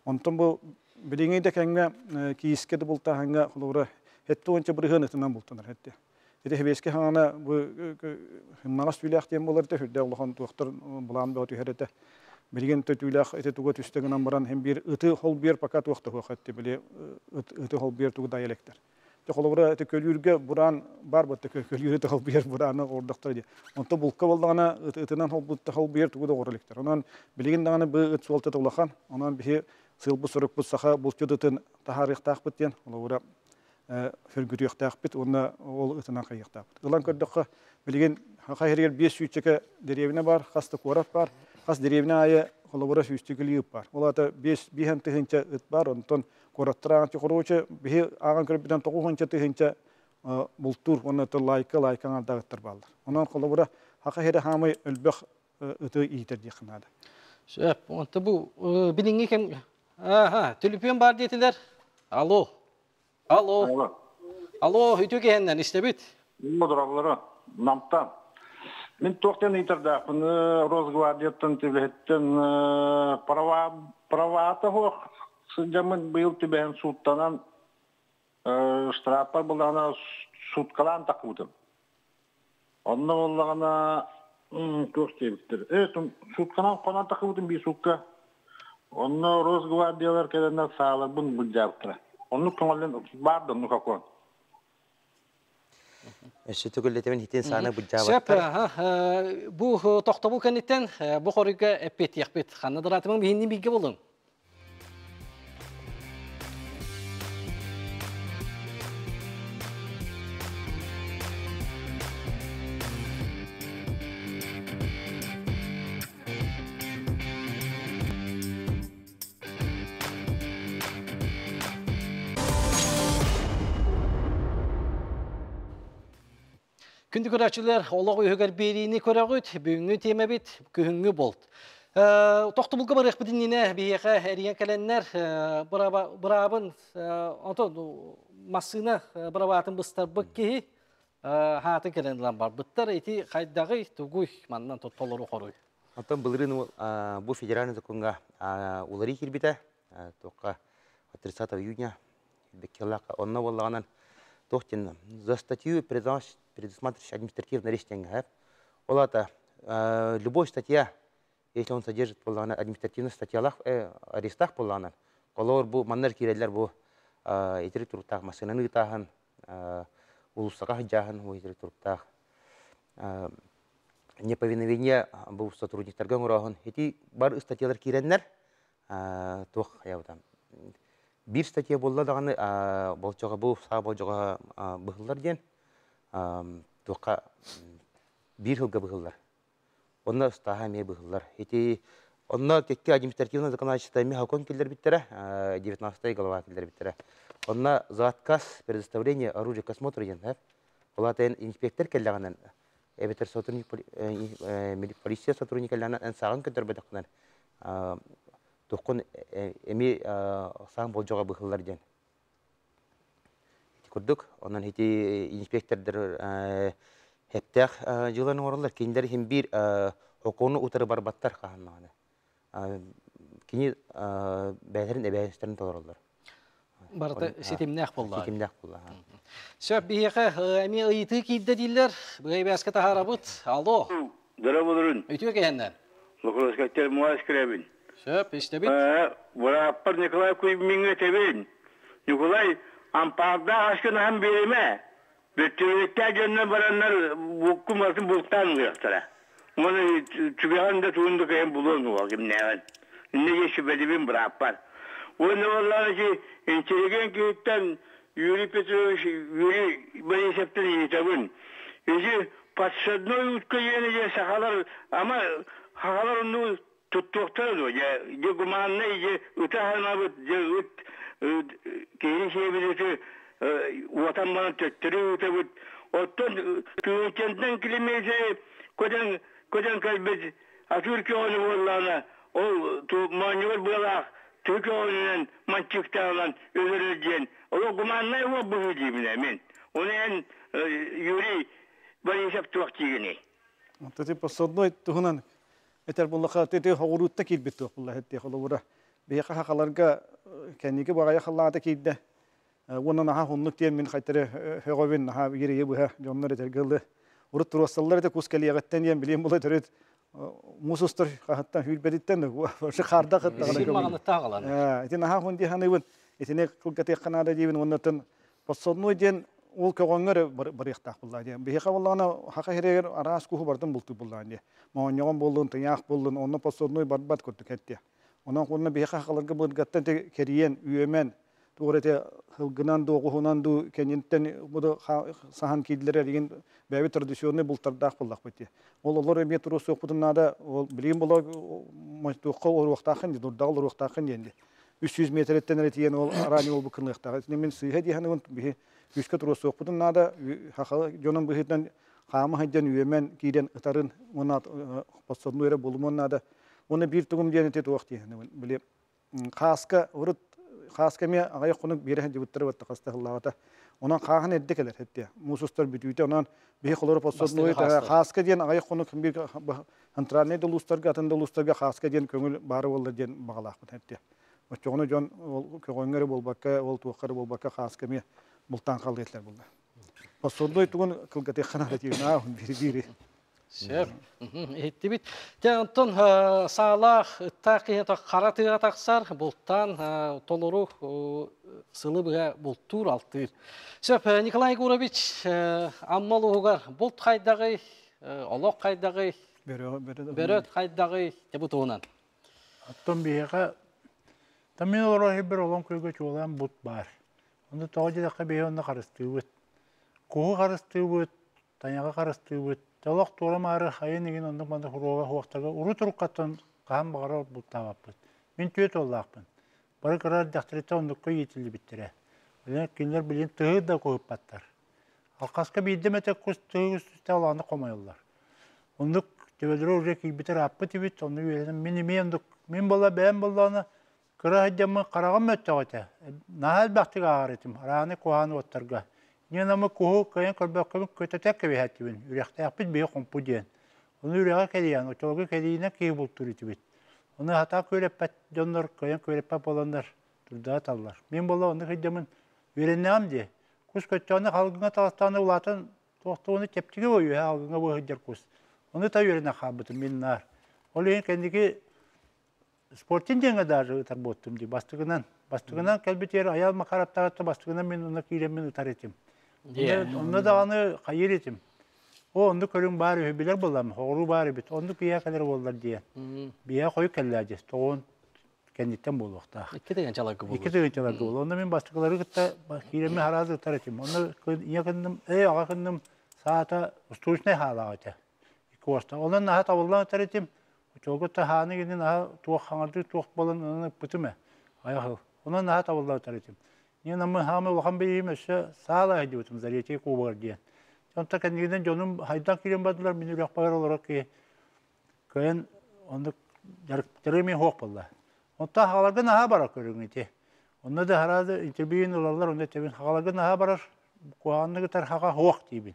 Онтон бу билгенде кеңге кийискеде булта ханга кулабыра Хетті онча бұрығын ұтынан бұлтыныр әтті. Еді хебеске хаңана хымнағас түйләқ дем боларды, хүрді олған туақтар бұлан бәу түйер әті. Білген түйләқ әті туға түстігінен баран, hem бір ұты хол бер пака туақты қоқ әтті, біле ұты хол бер туғы дайелектер. Қолыбыра әті көлюрге бұран бар бұтты, көлюр әті хол бер бұраны ордақтыр де. Онта бұлққа болдағана ұтынан хол бер туғы да орылектер. Онан білген дағаны бұл ұт суалты тұлақан, онан бігі сылбы сұрық бұт сақа бұлтыды тұн тахарықтақ бұттен, қолыбыра Фергүрүк тақпит, онна ол ытынан қайық тақпит. Илан көрдіққа білген қайыргер 5 сүйттікі деревіне бар, қасты қорап бар, қас деревіне айы қолыбыра сүйттікі лүйіп бар. Ол аты 5 тығынча ұт бар, онтон қораттырағанчы қоручы, бігі аған көрбіден 9 тығынча бұлттур, оны ұты лайкан ардағыттыр балдар. Онан қолыбыра қайыры хамай өлбіқ ұты ийтер дейқінады. Шөп, онты бұл біліңге кем... Түліпен бар дейтілер. Алло. Алло, үтіге әннен істебіт? Мұдырабылары, намтан. Мен тоқтен итардақпын, Росгвардияттан тибеттен праваата хоқ. Сыджамын бұйыл тибен суттанан штрафар бұлағына суткалан тақудым. Онна болағына көш тебіттір. Суткалан қонан тақудым бей сутка. Онна Росгвардиялар кәденler сағалар бұн бұлжабытыра. Onu көңілден барды, onu kakon. Sütükülletemin hitin sana bu cevap. Şep, bu toxta bu kanitten bu xoruyga epet yaxbet. Xanna dıratımın bihinni bilgi bulun. Күнді көрәчілер олығы үйігер берейіні көрәғыт, бүгінгі тема бет, күхінгі болд. Тоқты бұлғы барық бұдынніне бейеқі әріен кәләнлер бұрабын, масына бұрабатын бұстар бұқ кейі хатын кәләнділен бар. Бұттар еті қайдағы түгій маннан тұттолыру қорой. Антон бұлырын бұл федеральный законға олары келбеті, тоққа 30 июня беккеллаққа онна болағанан тоқтен за статью предусматривающую административное решение. Олата, любой статья, если он содержит административных статьях, арестах полана, колор бу маннер киреллер бу итеритуруктах машинаны тахан, улусаках джахан бу итеритуруктах, неповиновение бу сотрудниктерге ураган. Эти бар статьялар киреннер, тох яутам. Bir статья болла даганы болчога бу саа болжога быгыллар ден тоққа bir хылга быгыллар. Онна стаха ме быгыллар. Эти онна текке административный законодательство ме хакон келдер биттере 19 глава келдер биттере. Онна за отказ предоставления оружия к осмотру ден. Олатен инспектор келлаганан эбетер сотрудник полиция сотрудник келлаганан сагын көтөр бедакнан тоқын эми саң болжога быгыллар ден. Күрдік, онан хети инспектордар хептәк жылан оралар, кендер хем bir окону утары барбаттар қағаннағаны. Кені бәлерін әбәйіністерін толыралар. Барыты сетемнәқ болла. Сетемнәқ болла. Сөп, бейеқі әме ұйты кейді дейлер, бұғай бәскі тағара бұд. Алло. Дара болырын. Өйтіу кәйіннен. Лұқыласкаттар мұғас кірәбін. Сөп, ішті біт. Бұраппар Николай Күймеңе тәбейін. Николай Amparda aşkın hem birime, bütünlükte gönlüne baranlar bu kumasın buluttan mı yaptılar? Onu tübüğünde tuğunduk hem bulun vakım ne var? Ne geçibeli bin bırakpar. O ne vallahi ki, inteligen köyükten Yuri Petrovich, Yuri Borisev'den yitabın. İşte patsadnoy utka yenece sakalar ama hakalar onu tuttuktadır o. Ya gumanla iyice ıtaharına bıt, keyri şey bileti vatan bana töttürü ötebut. Ottan tüyükenden kilimeyse kodan kalbet Türkiye onu vallana o manyol bulak Türkiye onun mançıktan özürlüğün. O gumanla o bu hücumine min. Onu en yuri Borisov tuğakçığını. Tati pasodnoy tuhunan eter bullaqa tete hawrutta kilbet tuğullah etti xolawra. Beqa haqalarga keniki bagaya xallata kidde. Wannan ha hunnuk diyen min xaytare hegovin ha yeri bu ha jonlar etergildi. Urut tursallar da kuskaliyagattan diyen bilin bula töret musustur hatta hülbeditten şu qarda qatla. Silmağını tağalan. Etin ha hundi hanıwın etine kulgate qanada dibin wonnatan pasodnoy diyen ol kögöngör barıqtaq bullar diyen. Beqa wallana haqa hereger aras kuhu bardan bultu bullar diye. Maňogon boldun tayaq boldun onu pasodnoy barbat kurtuk etti. Ondan sonra bir hakalarga budgattan te keriyen üyemen tuğrete hılgınan doğuhunan du kenitten bu da sahan kidlere деген bäbi tradisyonu bultardaq bullaq bitti. Ol olur eme turusu okudunada ol bilin bola maçtuqqa or waqtaqın durdaq olur waqtaqın yendi. 300 metretten etiyen ol arani ol bu kınlıqtaq. Nemin sıyha diýany bir 100 turusu okudunada haka jonun bu hitan qama hajjan üyemen kiden ıtarın ona pasodnoyra bulmonada onu bir tugum diýeni tet wagt diýeni bile qaska urut хас кеме агай конук бире дибуттар батта кастахлавата. Онан каган эдде келер хетте. Мусустар бүтүтө онан бе холор посодной хаска ден агай конук бир антраны долустарга атын долустарга хаска ден көңүл бары болду ден багалакпын хетте. Очону жон көңөңөр болбакка, ол туаккар болбакка хаска ме мултан калдытлар болду. Посодной тугун кылгате хана дийна бири. Сер. Эттибит. Тантон саалах тақията қаратыға тақсар болттан толору сылыбыға болттур алтыр. Сөп Николай Гурович аммалы оғар болт қайдағы, олық қайдағы, бөрөт қайдағы дебут оғынан. Аттон бейеға тамин олар бір олан көйге чуылан бұт бар. Онды тоғы жедаққа бейе онда қарысты өт. Куғы қарысты өт, таняға қарысты өт. Талақ туырам ары хайын еген ондың банда хуруға хуақтарға ұры тұрқаттан қаған бағара бұлттағаппын. Мен түйет олақпын. Бары қырар дақтыретті ондыққа етілі біттірі. Кендер білен тұғы да көйіп баттар. Алқасқа бейді мәтек құс тұғы үстісті алағында қомай олар. Ондық төбелері ұры кейбітер аппы тебет, онды үйелінім. Мен бола бәйін болдағына қыра хайдамы қарағым өтті ғата. Нағал бақтығы ағар етім, арағаны қуғаны оттарға. Мен ама куху кайын көрбөккөмүн көтөтөк кебехаттыбын. Үряктаякпыт бие компу диен. Оны үряга келиян, отолга келийине кей бултур итибит. Оны хата көйлеппет жоннор, кайын көйлеппет болондар, турда таллар. Мен бола оны хыддамын үйреннеам ди. Кус көттөөнү халгыңа таластаны улатын токтууну тептиге бою, халгыңа бу хыддар кус. Оны та үйрене хабытым мен нар. Ол эң кендики спорттин деңе даже ытарботтум ди. Бастыгынан келбетер аял макараптагатта бастыгынан мен оны киремен ытар этим. Onda da anı hayır etim. O onu körün bari hübiler bulam, hoğru bari bit. Onu biya kadar bollar diye. Biya koyu kelleceğiz. Toğun kenditten bulukta. İki de çalakı bulur. İki de çalakı bulur. Onda ben bastıkları gitti, hiremi harazı ıtar etim. Onu yakındım, yakındım saata ustuğuşne hala öte. İki vasta. Ondan naha tavullan ıtar etim. Çoğu da hanı gidin naha tuğuk hangardı, tuğuk bolun onu bütüme. Ayakı. Ondan naha tavullan ıtar etim. Niye namı hamı vakam beyimse sağla ediyortum zariyeti kubar diye. Onta kendiden canım haydan kiren badılar beni rakbar olarak ki köyün onu derimi hoş buldu. Onta halaga naha barak görünüyor. Onda da herhalde interbiyin olarlar onda tabii halaga naha barar kuanı gitar haga hoş diyeyim.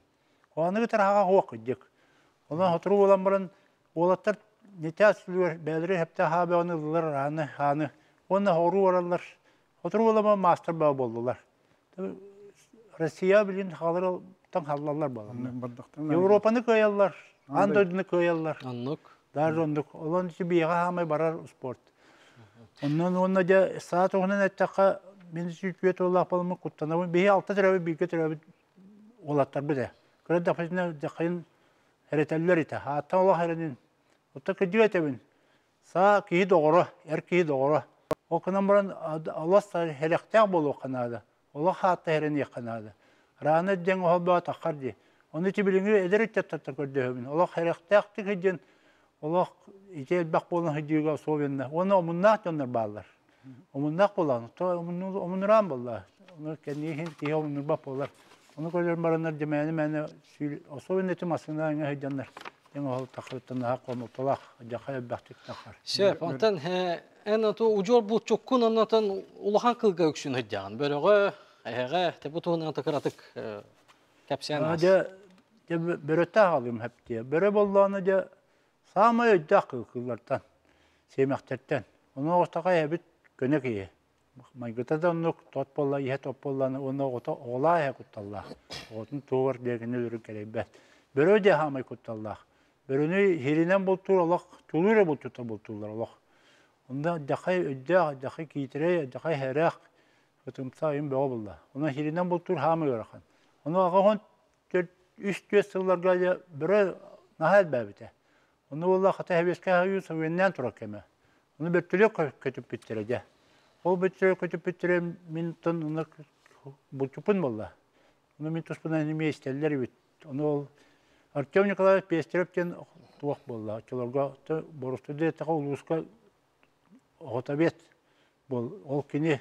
Kuanı gitar haga hoş diyecek. Ondan hatırı olan baran olatlar netasılıyor belirli hep de haber anılar hanı onda horu vararlar. Oturulama master bağ boldular. Rusya bilin halırdan hallarlar bağlamlar. Avrupa'nı koyarlar, Anadolu'nu koyarlar. Anlık. Dar onduk. Olan için bir yağa hamay barar sport. Ondan da saat onun ettaka beni sütüyet Allah balımı kutlanamı. Bir altı tarafı bir tarafı olatlar bir de. Kırı defasında dakayın hereteller ite. Hatta Allah herenin. Otta kıcıya tebin. Sağ kihi doğru, erkeği doğru. O kanamran Allah sarı helektek bolu kanadı. Allah hatta hereni kanadı. Rana den o ba takardı. Onu ti bilingi ederek tatar gördüğüm. Allah helektek tıkıcın. Allah icel bak bolun hıcıga sovenna. Onu munnak onlar bağlar. O munnak bolan. To munran bollar. Onu kendi hin ki onun bak bollar. Onu koyar maranlar cemeni mene o sovennetim aslında ne hıcanlar. Den o takartan ha konu tolak. Jakaya baktık takar. Şef, ondan en to ucor bu çokkun anlatan ulahan kılga öksün hıccan. Böyle tebu tuğundan takıratık kapsiyan az. Böröte alayım hep diye. Börö bollarını da sağma öddak kıllardan. Sevmekterden. Onu ortaka hebit gönek iyi. Maygıta da onu tot bollar, ihe top bollarını onu ola he kuttallah. Otun tuğur degini ürün kelebet. Börö de hamay kuttallah. Börönü herinen bultur Allah, tulure bulturlar Allah. Onda dakay öddak, dakay kitire, dakay herak. Kıtımsayım be oğullah. Ona hirinden bultur hamı yorakan. Onu ağahon 3-4 yıllarga bire nahal bebite. Onu valla hata heveske hayıyorsa venden turak keme. Onu betülüyor kötüp bittirece. O betülüyor kötüp bittire minton onu bultupun valla. Onu mintosuna nime isterler bit. Onu Artyom Nikolayev Pestirev'ten tuak valla. Çolarga borustu de taqa uluska otabet. Ol kini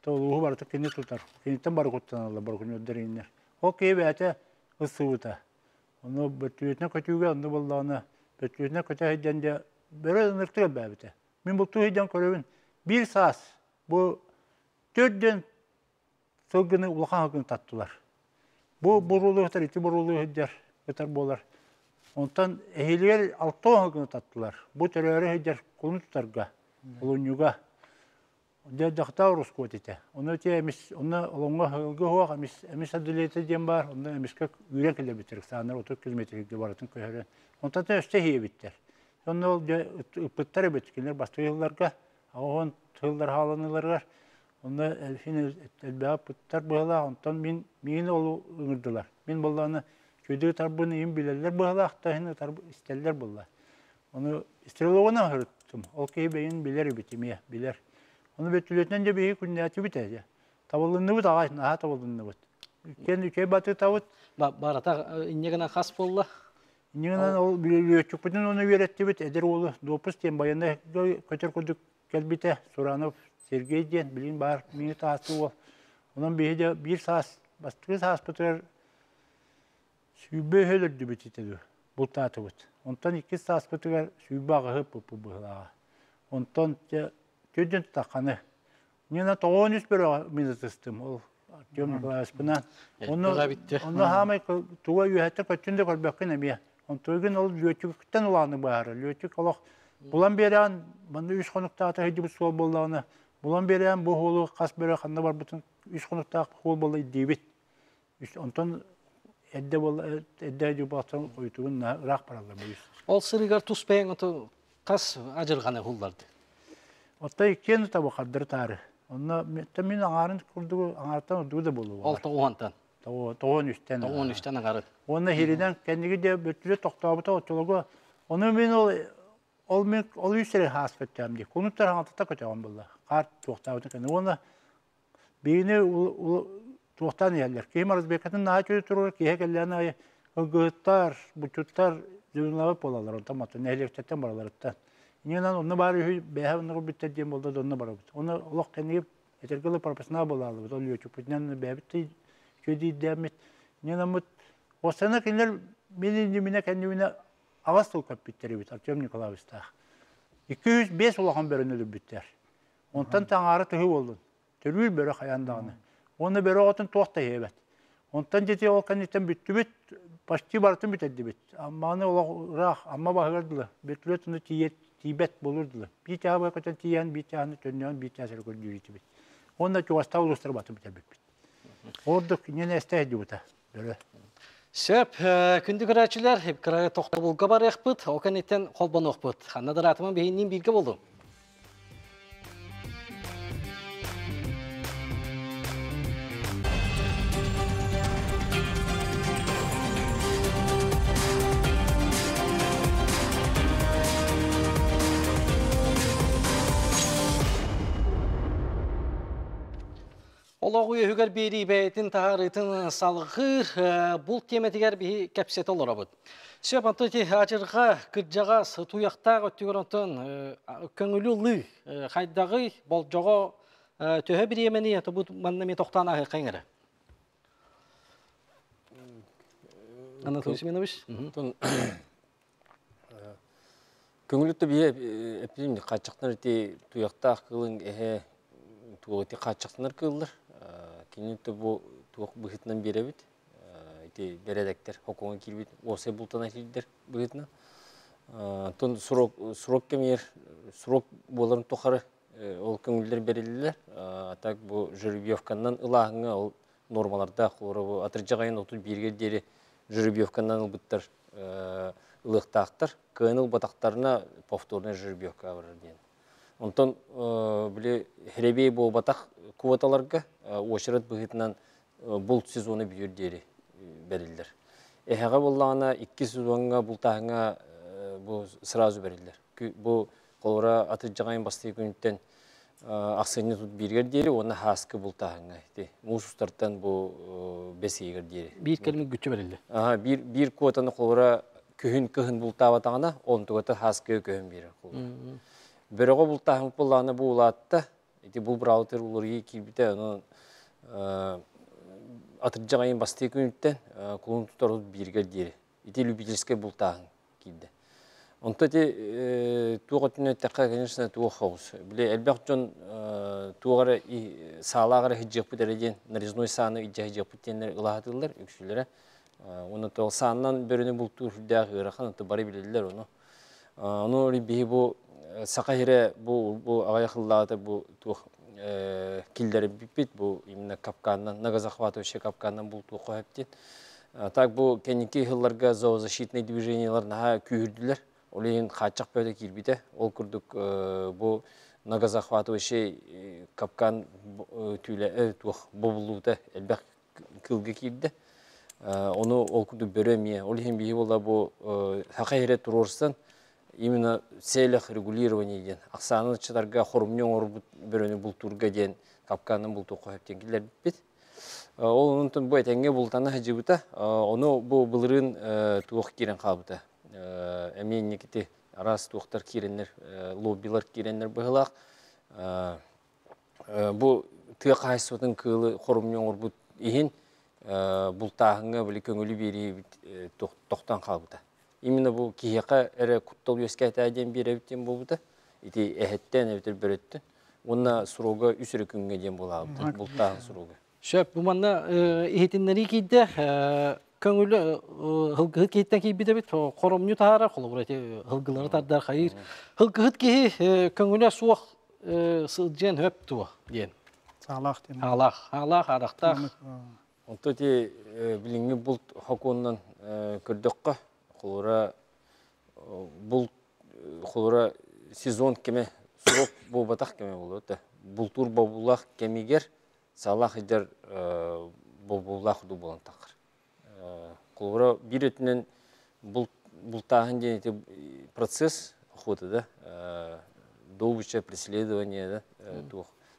Toluğu var, kini tutar. Kinitten barı kutlanırlar, barı kutlanırlar. O ki bete ısıvıta. Onu bütüyetine kötüge, onu bullağına bütüyetine kötü hediyende böyle nırtıra bebete. Min bultuğu hediyen körevin bir saat bu Төрден сылгыны улахан хагын таттылар. Бу бурулугтар, ити бурулугдар гытар болар. Онтан эхилер 6 хагын таттылар. Бу төрөрө хеджер кулунтарга, улунюга. Де дактар рускотите. Оны темис, оны олонга хагы хуак эмис адилете дем бар. Оны эмиске үйрен келе битерик. Санар 30 километрге баратын көһөрөн. Онтан өстө хебиттер. Оны ол ыпыттар беткенер бастыйларга, агон тылдар халаныларга. Оны элфин элбә пыттар була. Онтан мен ол ыңырдылар. Мен болланы көйдө тарбыны им билерлер була, ахтаһыны тарбы истеллер була. Оны истелогона хөрттүм. Ол кейбейин билер битимия, билер. Onu betületen de bir gün ne biter. Tavalını bu da ha tavalını bu. Kendi köy batı tavut. Barata innegana has bolla. İnnegana o bir çok bütün onu öğretti bit eder oğlu. Dopus tem bayanda kötür kuduk gelbite. Soranov Sergey diyen bilin bar minut astı o. Onun bir saat bastığı saat patır sübbe helirdi bititi. Bulta tavut. Ondan 2 saat patır sübbe ağıp bu bula. Ondan Köydün takanı. Nina toğun üst bir minut istım. O Artyom Nikolaev'dan. Onu hamay tuğa yühete kaçındı kalbakın emiye. On tuğun ol lütükten olanı bağırır. Lütük Allah bulan beren bana 3 konukta ata hedi bu sol bollağını. Bulan beren bu holu kas bere kanında var bütün 3 konukta hol bollağı dibit. Ondan edde hedi batan koytuğun rak paralar bu iş. Ol sırıgar tuspeyin otu kas acırgana hullardı. Otta iken tabu kadar tarih. Onda temin ağarın kurduğu ağartan duda bulu var. Ol toğantan. Toğun üstten. Toğun üstten ağarı. Onda hiriden kendini de bütçe toktabıta otologu. Onu ben ol üstere hasfettem diye. Konutlar hantıta kötüğüm bulla. Kart toktabıta kendi. Onda birini toktan yerler. Kim arız bekatın daha kötü turur ki hekellerine gıtlar, buçutlar düğünlavıp olalar. Ondan nehirleştetten baralarından. Niye'den onu bari behavını bitti diye oldu da onu bari. Onu Allah kendi etergeli profesyonel bulalı. Oluyor çünkü ne bebitti kötü demet. Niye'den mut o sene kendiler benim kendimine avaz tolkap bitti bit. Artyom Nikolaev'da. 205 olan bölümde bitter. Ondan tanrı tühü oldu. Türül böyle hayandağını. Onu böyle otun tohta heybet. Ondan ciddi o kendiden bitti bit. Başçı bartın bitti bit. Ama ne ola rah ama bağırdılar. Betületini Tibet bulurdular. Bir tane bakıdan tiyan, bir tane tönüyan, bir tane sergol yürütü bit. Onda çok hasta uluslar batı bit. Orada yine istedi bu da. Böyle. Söp, kündü kıraçılar hep kıraya toxta bulga var ekbit, o kanitten kolban okbit. Hannadır atımın beyinliğin bilgi buldu. Olağı hüger beri beytin taharıtın salgır bul temetiger bir kapset olur abud. Söp antoti acırga kırcaga tuyakta ötügörantın köngülü haydağı bolcağa töhe bir yemeni bu mannemin toxtana hayqayngara. Anlatıyorsun beni biş? Köngülütte bir epidemi kaçaklar ti tuyakta kılın tuğati kaçaklar kılır. Kinette bu tuğuk bıhıtından biri bit. İti beredekler, hokuma kirbit, ose bultana kildir bıhıtına. Ton surok kemer, surok boların tokarı ol köngüller berililer. Atak bu jüribiyovkandan ılahına ol normalarda kulları bu atırcağayın 31'ge deri jüribiyovkandan ılbıttar ılıqtaqtar. Könül bataktarına повторная jüribiyovka var diyen. Ondan bile herebi bu batak kuvvatalarga oşirat bıhıtından bult sezonu büyür deri berildir. Ehaga bollağına 2 sezonga bultağına bu sırası berildir. Bu kolora atıcağayın bastığı günütten aksayını tut birger deri ona haskı bultağına. Musustardan bu besiger deri. Bir kelime güçü verildi. Bir kuvvetanı kolora köhün bultağı batağına on tuğatı haskı köhün birir. Бөрөгө бултаһын булланы булатта, ити бул браутер улурги килбите, аны атыржагайын басты күнүттен кулун тутору бирге дери. Ити любительский бултаһын килди. Онто ти туготуна такка, конечно, тугохаус. Биле элбак жон туғары сағалағыры хиджиқ бұдәреден нарезной саны иджа хиджиқ бұттенлер ұлағатылар, үксілері. Оны тоғыл сағынан бөріні бұл тұрдағы ғырақын ұтты бары біледілер оны. Оны бейі бұл сақайыры бұл ағаяқылағаты бұл туқ килдері біппет, бұл именно капканнан, нагазахватовшы капканнан бұл туқ қойыптен. Так бұл кәнеке ғылларға зоозащитный движениялар наға күйірділер. Олейін қатшақ бөді келбейді. Ол күрдік бұл нагазахватовшы капкан туқ бұбылуды әлбәқ кілгі келді. Оны ол күрдік бөрі Олейін бейі болда бұл сақайыры тұрорыстан именно целях регулирования ден. Ақсаны чатарға хорумнен орбут бөріні бұл турға ден, капканын бұл туқ қойыптен келер біппет. Ол онытын бұл әтенге бұлтаны хәжібіті, оны бұл бұлырын туық керен қалбыты. Әмен некеті арас туықтар керенлер, лоббилар керенлер бұғылақ. Бұл тұяқ қайсыотын кылы хорумнен орбут ехен бұлтағыңа білі көңілі бері тоқтан қалбыты. Именно бұл кейеқа әрі құттал өскәйті әден бері өттен болбыты. Еті әхеттен әвітір бөреттен. Онына сұруға үсірі күнге ден болабыты, бұлтағын сұруға. Шөп, бұл маңна ехетінлері кейді көңілі ғылғыт кейттен кейбіді біт, қорымны тағара, қолы бұрайты ғылғылары тардар қайыр. Ғылғыт кейі көңілі суық сылджен өп туы ден. Сағалақ ден. Ағлақ, арақтақ. Онты те біліңгі бұлт хақуыннан көрдіққа қолыра сезон кеме сұрып бұл батақ кеме болды. Бұлтур бабулақ кемегер сағалақ едер бабулақ ұды болан тақыр. Қолыра бір өтінен бұлтағын денеті процесс құты да, добыча, преследование,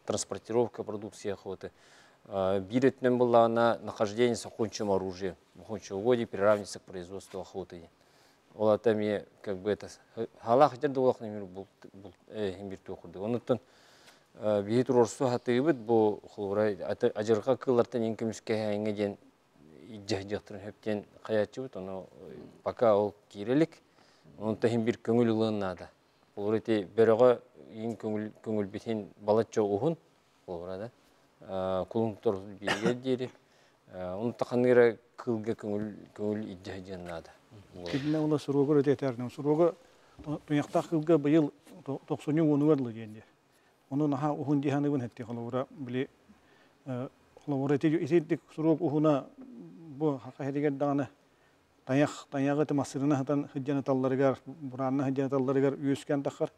транспортировка продукции құты. Бір өтінен бұлағына нахождение с охотничьим оружием. В охотничьем угоде приравнивается к производству охоты. Ола там я как бы это халах жерде олақ немер бұл емберті оқырды. Онықтан бейт ұрорсу хаты өбіт бұл құлғырай ажырға кыллартан енкіміске әңге ден жақтырын өптен қаятчы бұд. Оны пока ол керелік. Онықта ембер көңіл ұлығынады. Бұл өте біріға ең көңіл бетен балатча ұғын құлғырады. Kulun torus bilge deri. Onu takanıra kılga köngül iddiajanada. Kidne ola suruga öteterdim. Suruga dünyakta kılga bıyıl 90'ın onu varlı diyendi. Onu naha uhun dihanı ben etti halavura bile halavura eti suruga uhuna bu hakikaten dağını tanyağı temasırına hatan hıccanı talları gar, buranına hıccanı talları gar üyüsken takar.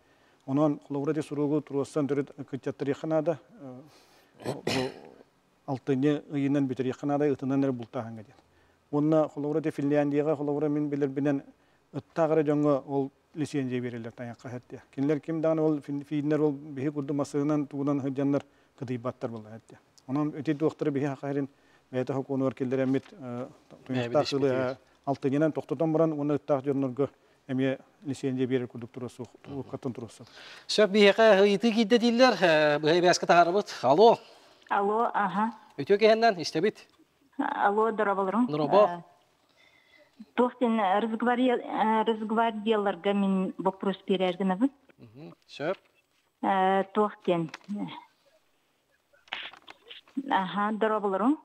Onun halavura suruga turustan dört kıçatları yakınada. Bu altını yinen bitir yakınada ıtından er bultahan giden. Onunla Hollowra'da Finlandiya'ya Hollowra min bilir binen ıttağıra jonga ol lisenziya verirler tanyakka hatta. Kinler kimdan ol fiinler ol bihi kurdu masığından tuğudan hıccanlar kıdıybattar buldu hatta. Onun öte doktoru bihi hakarin beyte hukunu orkiller emmet tuyaktağılı altından toktudan buran onu ıttağ jonlarga emiye lisenziya verir kurduk turusu, katın turusu. Şöp bihi hıyıtı gidde diller, bihi beyazkı tağarabıt. Alo. Alo, aha. Ötüyor ki henden, işte bit. Alo, дорабаларым. Дорабо. Тоқтен разговариваларға мен вопрос берергенавын. Шөп. Тоқтен. Aha, дорабаларым.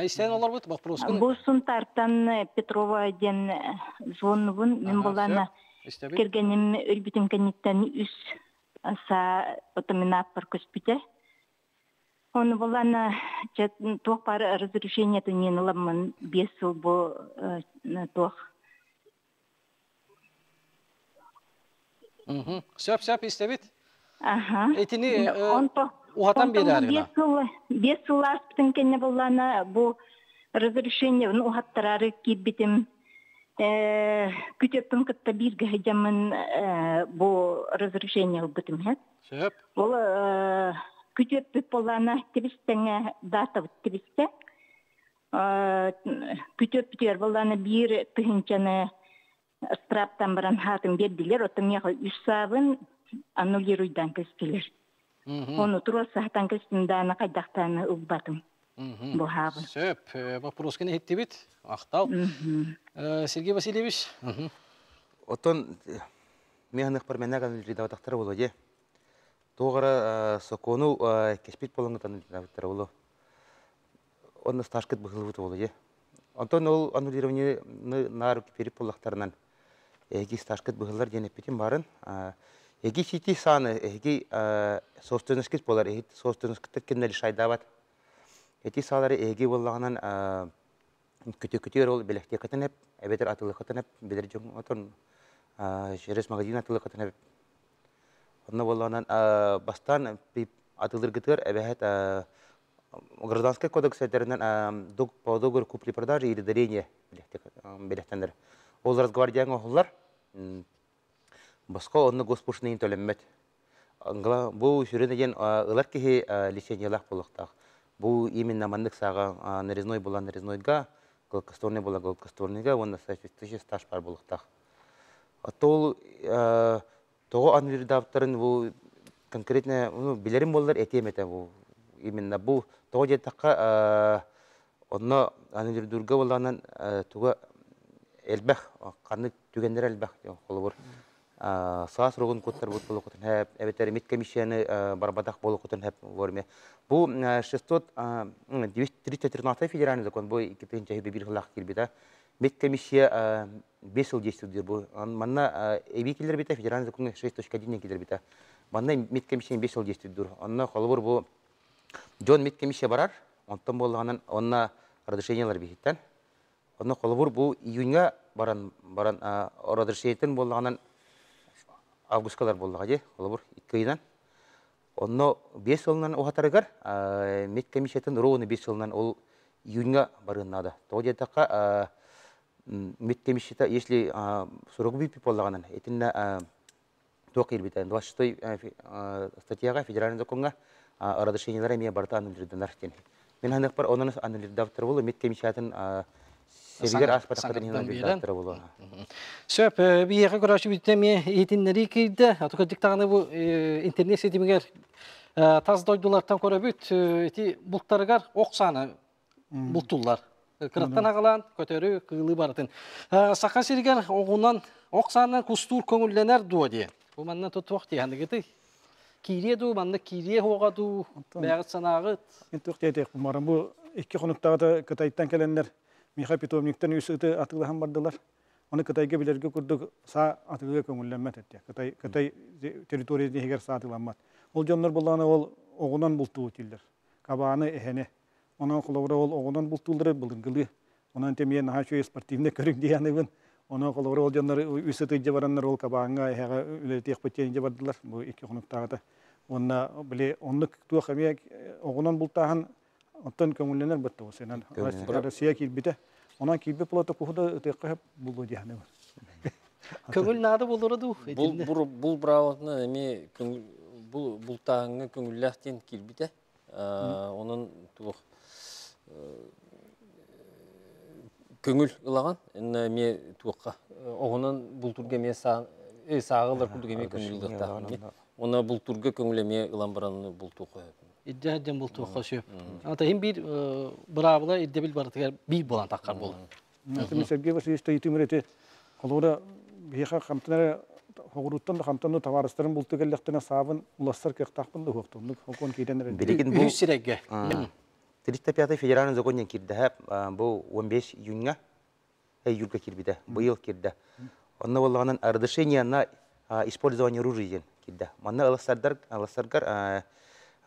İsteyen olur bu вопрос. Bu Сунтартан Петрова ден звонувын. Мен болана кергенім өлбітін кәнеттен үс аса отаминат бар көспіте. Он болана тоқ бар разрешение төнен ламын 5 жыл бұл тоқ. Söp istebit. Aha. Etini uğatan bir argına. 5 жыл аспытын кәне болана бұл разрешение уғаттырары кебітім. Күтеттің күтті бірге жамын бұл разрешение бұтым. Söp. Бұл kütüp polana tristenge data triste kütüp diyor polana bir tınçanı straptan baran hatım berdiler otamya üsabın annulirudan kestiler. Onu turasa hatan kestimdana kaydaktan ubbatım. Bu habı. Söp, вопрос kene hitti bit. Aqtal. Sergey Vasilyevich. Oton mehanik par menagan rida taktara bolo je. Тоғара сокону кеспит болыңы танытыр олу. Оны стажкет бұғылы олу же. Антон ол аннулирование нар переп болақтарынан эги стажкет бұғылар денеп бетін барын. Эги сети саны, эги собственность болар, эги собственность кеннели шайдават. Эти салары эги болағынан күтер ол белекте қытынып, әбетер атылы қытынып, бедер жоң отын жерес магазин атылы қытынып. Онна болағынан бастан атылыр күтер, әбәхет Гражданский кодекс әтерінен по договору купли-продажи или дарения белектендер. Ол разгвардияң оғылар, басқа онны госпушнайын төлеммет. Бұл жүрінеген ұлар кеге лечениялақ болықтақ. Бұл именно мандық саға нарезной болан нарезнойға, гладкосторный бола гладкосторныйға, онда соответствующий стаж бар болықтақ. Атол тоғы анвердавтарын бұл конкретно білерім болар әтеметі бұл. Именно бұл тоғы жеттаққа онны анвердурға болағынан туға әлбәқ, қаны түгендер әлбәқ қолы бұр. Саас роғын көттер бұд болу құтын әп, әбеттері медкомиссияны барбадақ болу құтын әп көрме. Бұл 613 федеральный закон, бұл 2001 ғылақ келбеді. Медкомиссия 5 жыл действует бұл. Манна әбей келдер беті, федеральный закон 6.1 келдер беті. Манна медкомиссия 5 жыл действует бұр. Онна қолы бұр бұл Джон медкомиссия барар, онтан болғанын онна разрешениялар бейттен. Онна қолы бұр бұл июньға баран разрешениятын болғанын августкалар болдыға де, қолы бұр 2 айынан. Онна 5 жылынан оғатарығар, медкомиссиятын ровны 5 жылынан ол июньға барғыннады. Тоғы дедіққа медкомиссията, если сұрығы бейпі болғанын, етінна тоқ елбейтен 26 статьяға, федеральный законға разрешениялар әмия барта аннулирденар кен. Мен ханық бар, онын аннулирдавтыр болу, медкомиссиятын Sevgiler aspataqların bir bulu. Söp bir yere karşı bütünme eğitimleri kirdi. Atık tağını bu internet sitemiger taz doydulardan koru büt eti bultarıgar oqsanı bultullar. Kırattan ağalan kötörü kılı barıtın. Saqa sirger oğundan oqsandan kustur köngüllener duo diye. Bu mandan tutuq diye handı giti. Kiriye du mandı kiriye hoğa du bəyət sanağıt. Entuq deyək bu maram bu iki konuktağı da Kıtay'tan gelenler Mikhail Petrovnik'ten üstü atılhan bardılar. Onu Kıtay'ga bilirge kurduk sağ atılığa köngüllenmet etti. Kıtay teritoriyasını heger sağ atılanmat. Ol canlar bulağına ol oğunan bultuğu tiller. Kabağını ehene. Ona kolabora ol oğunan bultuğuları bulungılı. Ondan temeyen naha şöyle sportivne körük diyanıgın. Ona kolabora ol canlar üstü tıyıcı varanlar ol kabağına ehege öyle tekpetçeyince bardılar. Bu iki konuktağı da. Ona bile onluk tuğa kamiye oğunan bultağın Ondan köngüllenir bitti o senin. Rusya kilbide. Ona kilbe plata kuhuda tekrar bulu diyane. Köngül nada bulurdu. Bul bravatını emi bul tağını köngüllahten kilbide. Onun tuğ köngül ılağan. Emi tuğqa. Oğunun bulturga emi sağılar kulduk emi köngüldükta. Ona bulturga köngüllemeye ılan baranını bultuğu İddiaden bultu xoşu. Anta hem bir brabla iddebil barıtgar bir bolan taqqar bol. Sergey Vasilievich Yitimreti kolora biha qamtana hoguruttan da qamtana tavarastарын bultu gelleqtena sabın ulaslar kaqtaqpın da hoqtunluk hokon kiydenler. Bilgin bu Sirege. 305 federalный законен кирде bu 15 июня июльга кирбиде. Bu yıl kirde. Онна болганын разрешение на использование оружия кирде. Манна аласаргар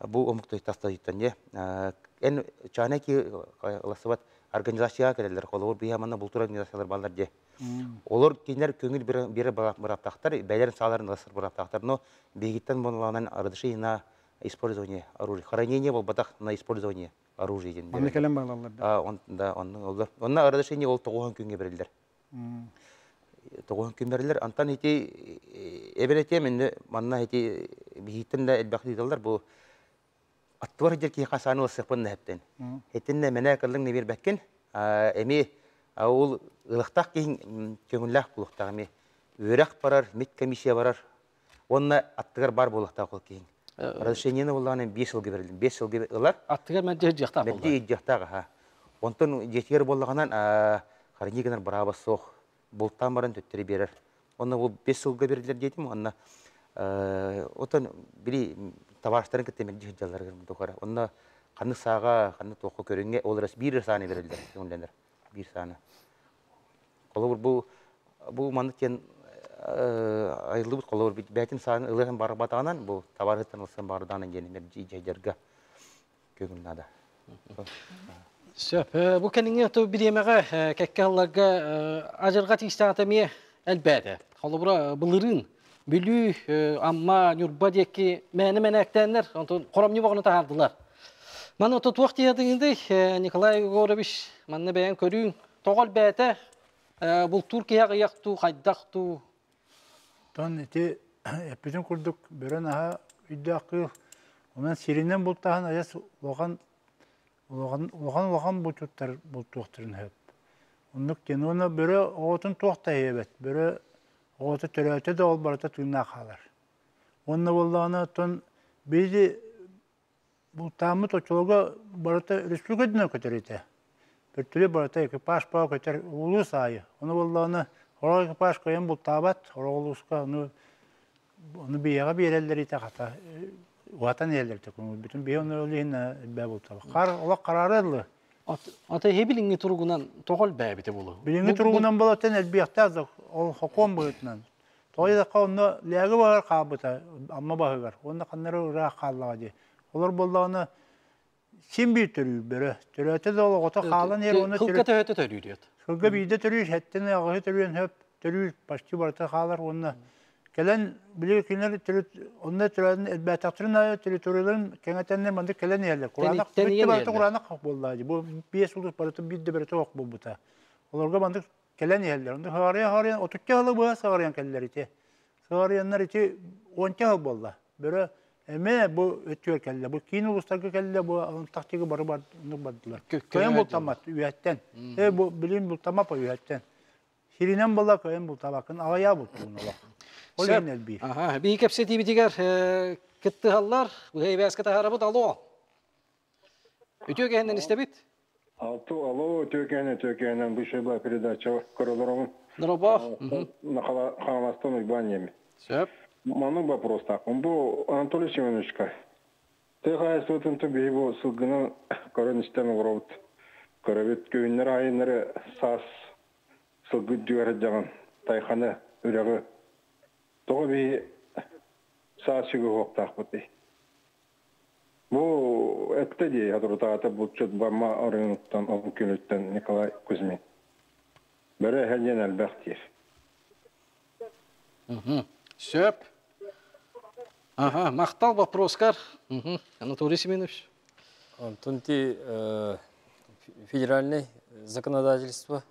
bu omuktoy tastayıttan ya. En çaneki lasıvat organizasya kelerler kolor bir hemen bultur organizasyalar ballar je. Olur kinler köngül bir bıraktaqtar, beylerin sağların lasır bıraktaqtar. No begitten bunlardan разрешение использование оружия. Хранение был батах на использование оружия. Anne kelem bağlarlar. Onun oldu. Onlar разрешение ol toğun künge verirler. Toğun künge verirler. Antan eti eberetiyem indi manna eti begitten de elbaqti diyorlar bu Attıvar hıcır kasanı olsakpın hepten. Hetinne mene kılın ne bir bekken. Emi ol ılıqtaq keyin köngüllaq buluqtaq emi. Öraq barar, medkomissiya barar. Onna attıgar bar buluqtaq ol keyin. Разрешениені болғанын 5 жылғы берілдім. 5 жылғы ылар. Аттығар мәнде жақтақ болды. Мәнде жақтағы. Онтын жетігер болғанан қарынегінер бұрабы соқ. Бұлттан барын төттері берер. Оны бұл 5 жылғы берілдер дейтім. Онына Отон бiri табаштарын кеттемел жыжалар тохара. Онна қанны саға, қанны тоқы көрінге оларас бір саны берілдер. Bir saniye. Kolabur bu mantıken ayrılıp kolabur betin sahne ılığın barı batağından bu tabarıttan olsan barıdan gelin bir cihcerga kögünada. Söp, bu kendine to bir yemeğe kekkallaga acırga tistatamiye elbette. Kolabura bılırın bülü amma nurba deki menektenler onto koramni bağını tahardılar. Мен отут вақт едіңді Николай Егорович, мәнні бәйін көрейін. Тоғал бәйті, бұл Туркияға яқту, қайдақту. Тон еті әппетін күрдік бірін аға үйді ақыл. Онан сиринен бұлттағын аяс оған бұлттуқтырын өп. Онлық кен оны бірі оғытын туақта ебет, бірі оғыты түрәуті де ол барыта түйінна қалар. Онны болдағына тон бейді бұл тамы точолға барыта республика дүнә көтерейті. Bir türlü barıta ekipaj bağ көтер улус айы. Оны болдағына орал экипаж көйен бұл табат, орал улусқа оны бейеға бейелелер ете қата. Уатан елдер текуңыз. Bütün бей оны өлейін бәй бұл табы. Олақ қарары әділі. Ата хебилинги тургунан тоғал бәй біті болу? Билинги тургунан болатын әлбияқта азық. Ол хокон бұйтынан. Тоғайдаққа оны ләгі бағыр қабыта, amma бағығар. Оны қаннары ұрақ қалыға де. Олар болдағына сен бей түрі бірі. Түрәті де ол ота қалан ер оны түрі. Қылға тәуәті түрі дед. Қылға бейді түрі, әттені ағығы түріен хөп түрі пашты барыта қалар. Оны келен біле кенер түрі, онда түрәдің әлбәтақтырын айы түрі түрілерін кеңетенлер манды келен елдер. Құранақ бүтті барыта құранақ қақ болды. Бұл бес ұлыс барыта бидді барыта оқ бұл бұта. Оларға манды келен елдер. Онда ғария, отутка ғылы бұға сағариян келдер ете. Сағариянлар ете 10 ғыл болды. Бірі Эме бу өтүөр келди. Бу кийин улустарга келди, бу тактиги бары бардылар. Көйөн бултамат үйөттен. Бу билим бултамап үйөттен. Хиринен бола көйөн бултабакын агая бултуун олак. Ол энел би. Аха, би кепсети битигер китти халлар, бу хейбаска тахарабыт алуу. Өтөөгенден истебит? Алуу төкенен бу шеба передача королорун. Дроба. Нахала ханастон банями. Сөп. Маның вопрос так. Бұл Анатолий Семеновичка. Ты хайсутын түбей бұл сылғының көріністен ұғырауыд. Көрәбет күйінлер айынлары сас сылғы дүгәрі жағын тайқаны үрәгі. Тоғы бей сас шүгі хоқтақ бұты. Бұл әтті дей, адыртағаты бұл чөт барма арыңыттан, оғын көнеттен Николай Кузьмин. Бірі әлден әлбәқ дейір. Сөп. Ага, мақтал вопроскар. Анатолий Семенович. Тунти федеральное законодательство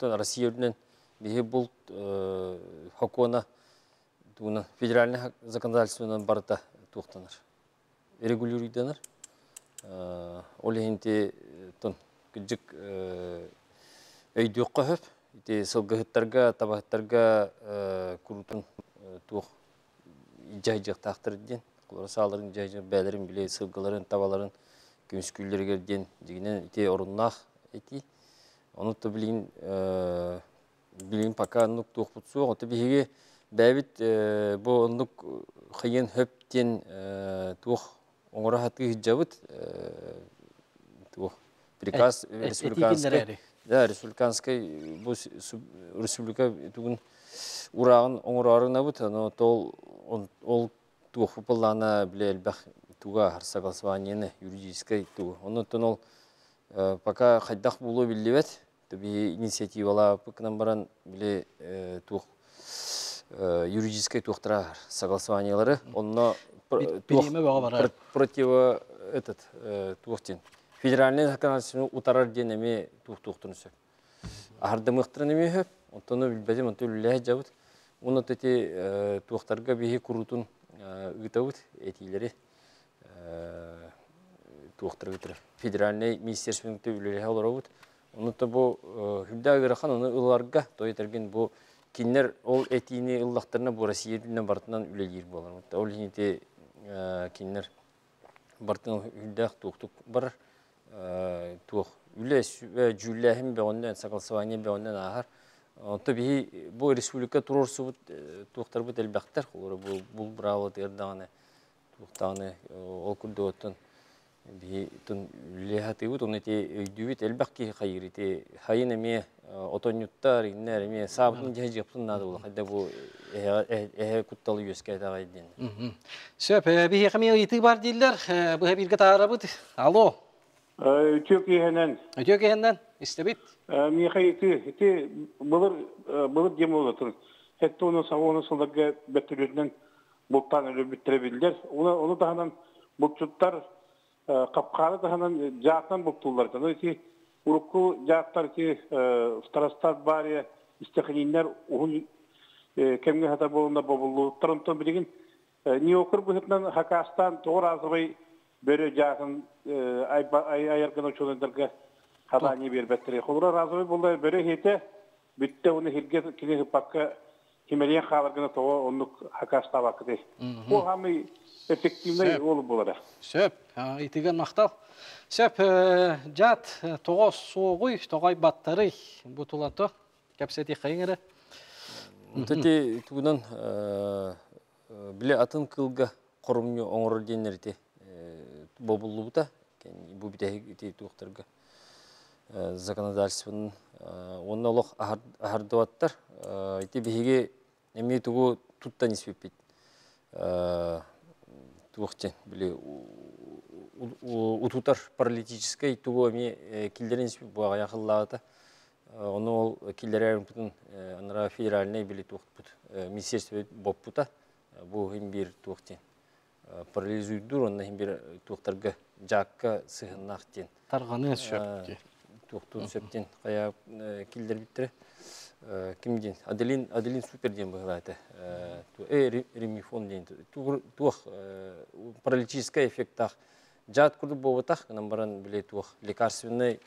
Россия биги бул хокона туна федеральное законодательство барта тухтанар. Регулируйданар. Олехинти тон кыжык өйдөк көп. Ити сылгыттарга, табаттарга курутун тух жайжык тактырден, кулар салырын жайжык бәлерин биле сылгыларын, табаларын көмүскүллөргөрден дигинен ити оруннах эти. Onu da bilin paka nuk tuhputsu, o da bihi bevit bu nuk xayın hepten tuh onlara hattı hicabıt tuh prikaz respublikanskay da respublikanskay bu respublika tuğun urağın onlarına bu tano tol ol tuh pulana bile elbaq tuğa harsagalsvaniyene юридической tuh onu tonol пока хайдах булу билебет таби инициативалар к нам баран биле тух юридической тухтра согласованиялары онно против этот тухтин федеральный законодательство утарар денеме тухтунусы ардымыктырын эме онтону билбедим онтулле жабыт уну тети тухтарга бихи курутун ыгытабыт этилери тухтыргытыр федеральный министерствоның төбөлөрү аларабыт. Оны да бу хүлдагырахан оны ыларга тойтырген бу кинер ол этини ыллактарына бу Россиядын бартынан үлелер болар. Ол хинте кинер бартынан хүлдак туктук бар тух үлес ва жүлләһим бе ондан согласование бе ондан ахар Онта бихи бу республика турорсу туохтар бут элбактар, бул браво тердаганы туохтаганы ол күрдөтөн бихи тун лехаты бут оны те өйдүбүт элбакки хайрите хайын эме отонюттар иннер эме сабын жежептин нады бул кайда бу кутталы юскай тагайден. Сөп бихи ками ити бар дилер, бу бирге таарабыт. Алло. Өтөкейенен. Өтөкейенен истебит. Михай ити былыр дем болатын. Хетті оны сылдарға бәттірерінен бұлттан өлі біттіребілдер. Оны дағынан бұлтчуттар қапқары дағынан жақтан бұлттулар. Урукку жақтар старастар бария истеханинер уғын кемге хата болында бобылу. Тұрынтын білеген не оқыр бұхытынан Хакастан тоғыр азыбай бөрі жағын айарған өчелендерге Хадани бербеттері. Қолыра разы болды бөрі хеті бүтті оны хелге кене пакка химелия қаларғына тоға онық Хакаста бақыды. Ол хамы эффективный олы болады. Сөп, итіген мақтал. Сөп, жат тоға соғой, тоғай баттары бұтылаты кәпсеті қайыңыры. Тәте туғынан біле атын кылға құрымны оңырыр денерді бобылы бұта. Бұл бітәгі туқтарға законодательствоның онна олық ахардуаттар. Ити бігеге әме туғы тұттан еспеппет. Туғықтен біле ұтутар паралитическай туғы әме келдерін еспеп бұға яқыллағыта. Оны ол келдері әрімпітін аныра федераліне біле туғыт бұд. Министерство боп бұта. Бұл хем бір туғықтен. Парализуйдур, онна хем бір туғықтарға жаққа сығыннақтен. Тарғаны сөпті. Туқтун сөптен қая келдер біттірі. Кімден? Аделин суперден бұғылайды. Ремифон ден. Туық паралитический эффектақ. Жат күрді болытақ, баран біле туық лекарственный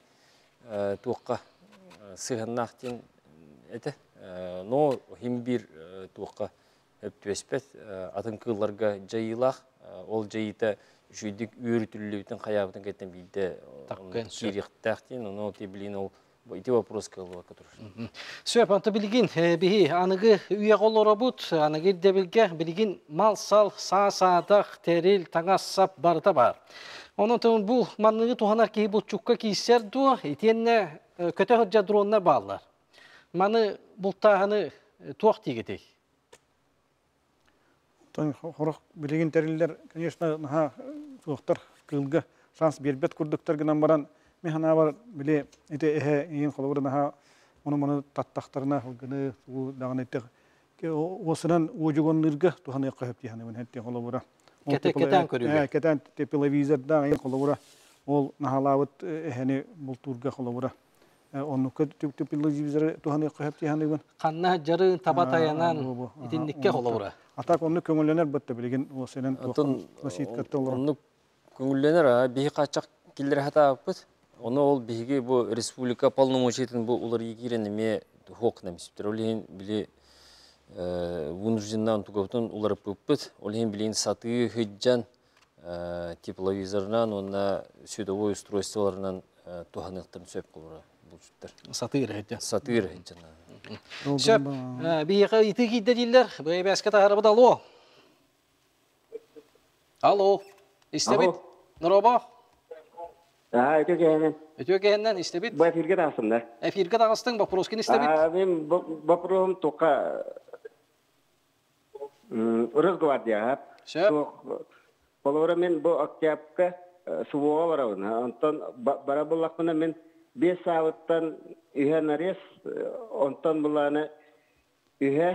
туыққа сығыннақтен әті. Но хем бір туыққа өптіспет. Атын кылларға жайылақ. Ол жайыта жүйдік үйрітілілеудің қаяғытын кәттен бейді керектәқтен, оны тебілін ол ити вопрос кылуға көтірір. Сөп, анты білген, бейі, анығы үйе қолыра бұд, анығы дебілге білген мал сал, са-садақ, тәрел, таңас-сап барыта бар. Оның тұғын бұл манығы туғанар кейі бұл чүкка кейсер дуы, етенне көте ғыржа дронына бағылар. Маны бұл тағаны туақ тегетей. Хорох билеген тәрелер, конечно, туақтар кылга шанс бербет күрдіктер гынан баран, механа бар біле, әте ең қолы бұрын оны таттақтарына ғыны дағын әттіғ. Осынан өжігонлырға туған еққа хөпті яны әтті қолы бұра. Кетен көрігі? Кетен телевизорда ең қолы бұра. Ол нағалауыт әхәне бұл турға қолы бұра. Оннукка телевизоры туған еққа хөпті яны бұн. Қанна жары табатаянан итіндікке қолы бұра. Атак онны көңілленер бұтты білген осынан насит катты олар. Онны көңілленер, бейі қачақ келдер хата бұт. Оны ол бейге бұл республика полномочиетін бұл олар егерен еме хоқ намесіптер. Олеген біле вынужденнан тұғаптын олар бұт. Олеген білеген саты хүджан тепловизорынан, онна сүйдовой устройстволарынан туғанықтарын сөп қылыра бұл жүттер. Сатыр хүджан. Сатыр хүджан. Сөп, бейіға иті кейді дейлер, бәй бәске тағарабыд алу. Алло, істебет? Нұроба? Өтөкейінен. Өтөкейінен істебет? Бұл әфирге тағыстым да. Әфирге тағыстың, бақпыроскен істебет? Мен бақпыром тоққа Росгвардия. Сөп? Болуыра мен бұл октябрға суыға барауын. Онтан бара болақпына мен 5 сағыттан үйе нарес, онтан бұланы үйе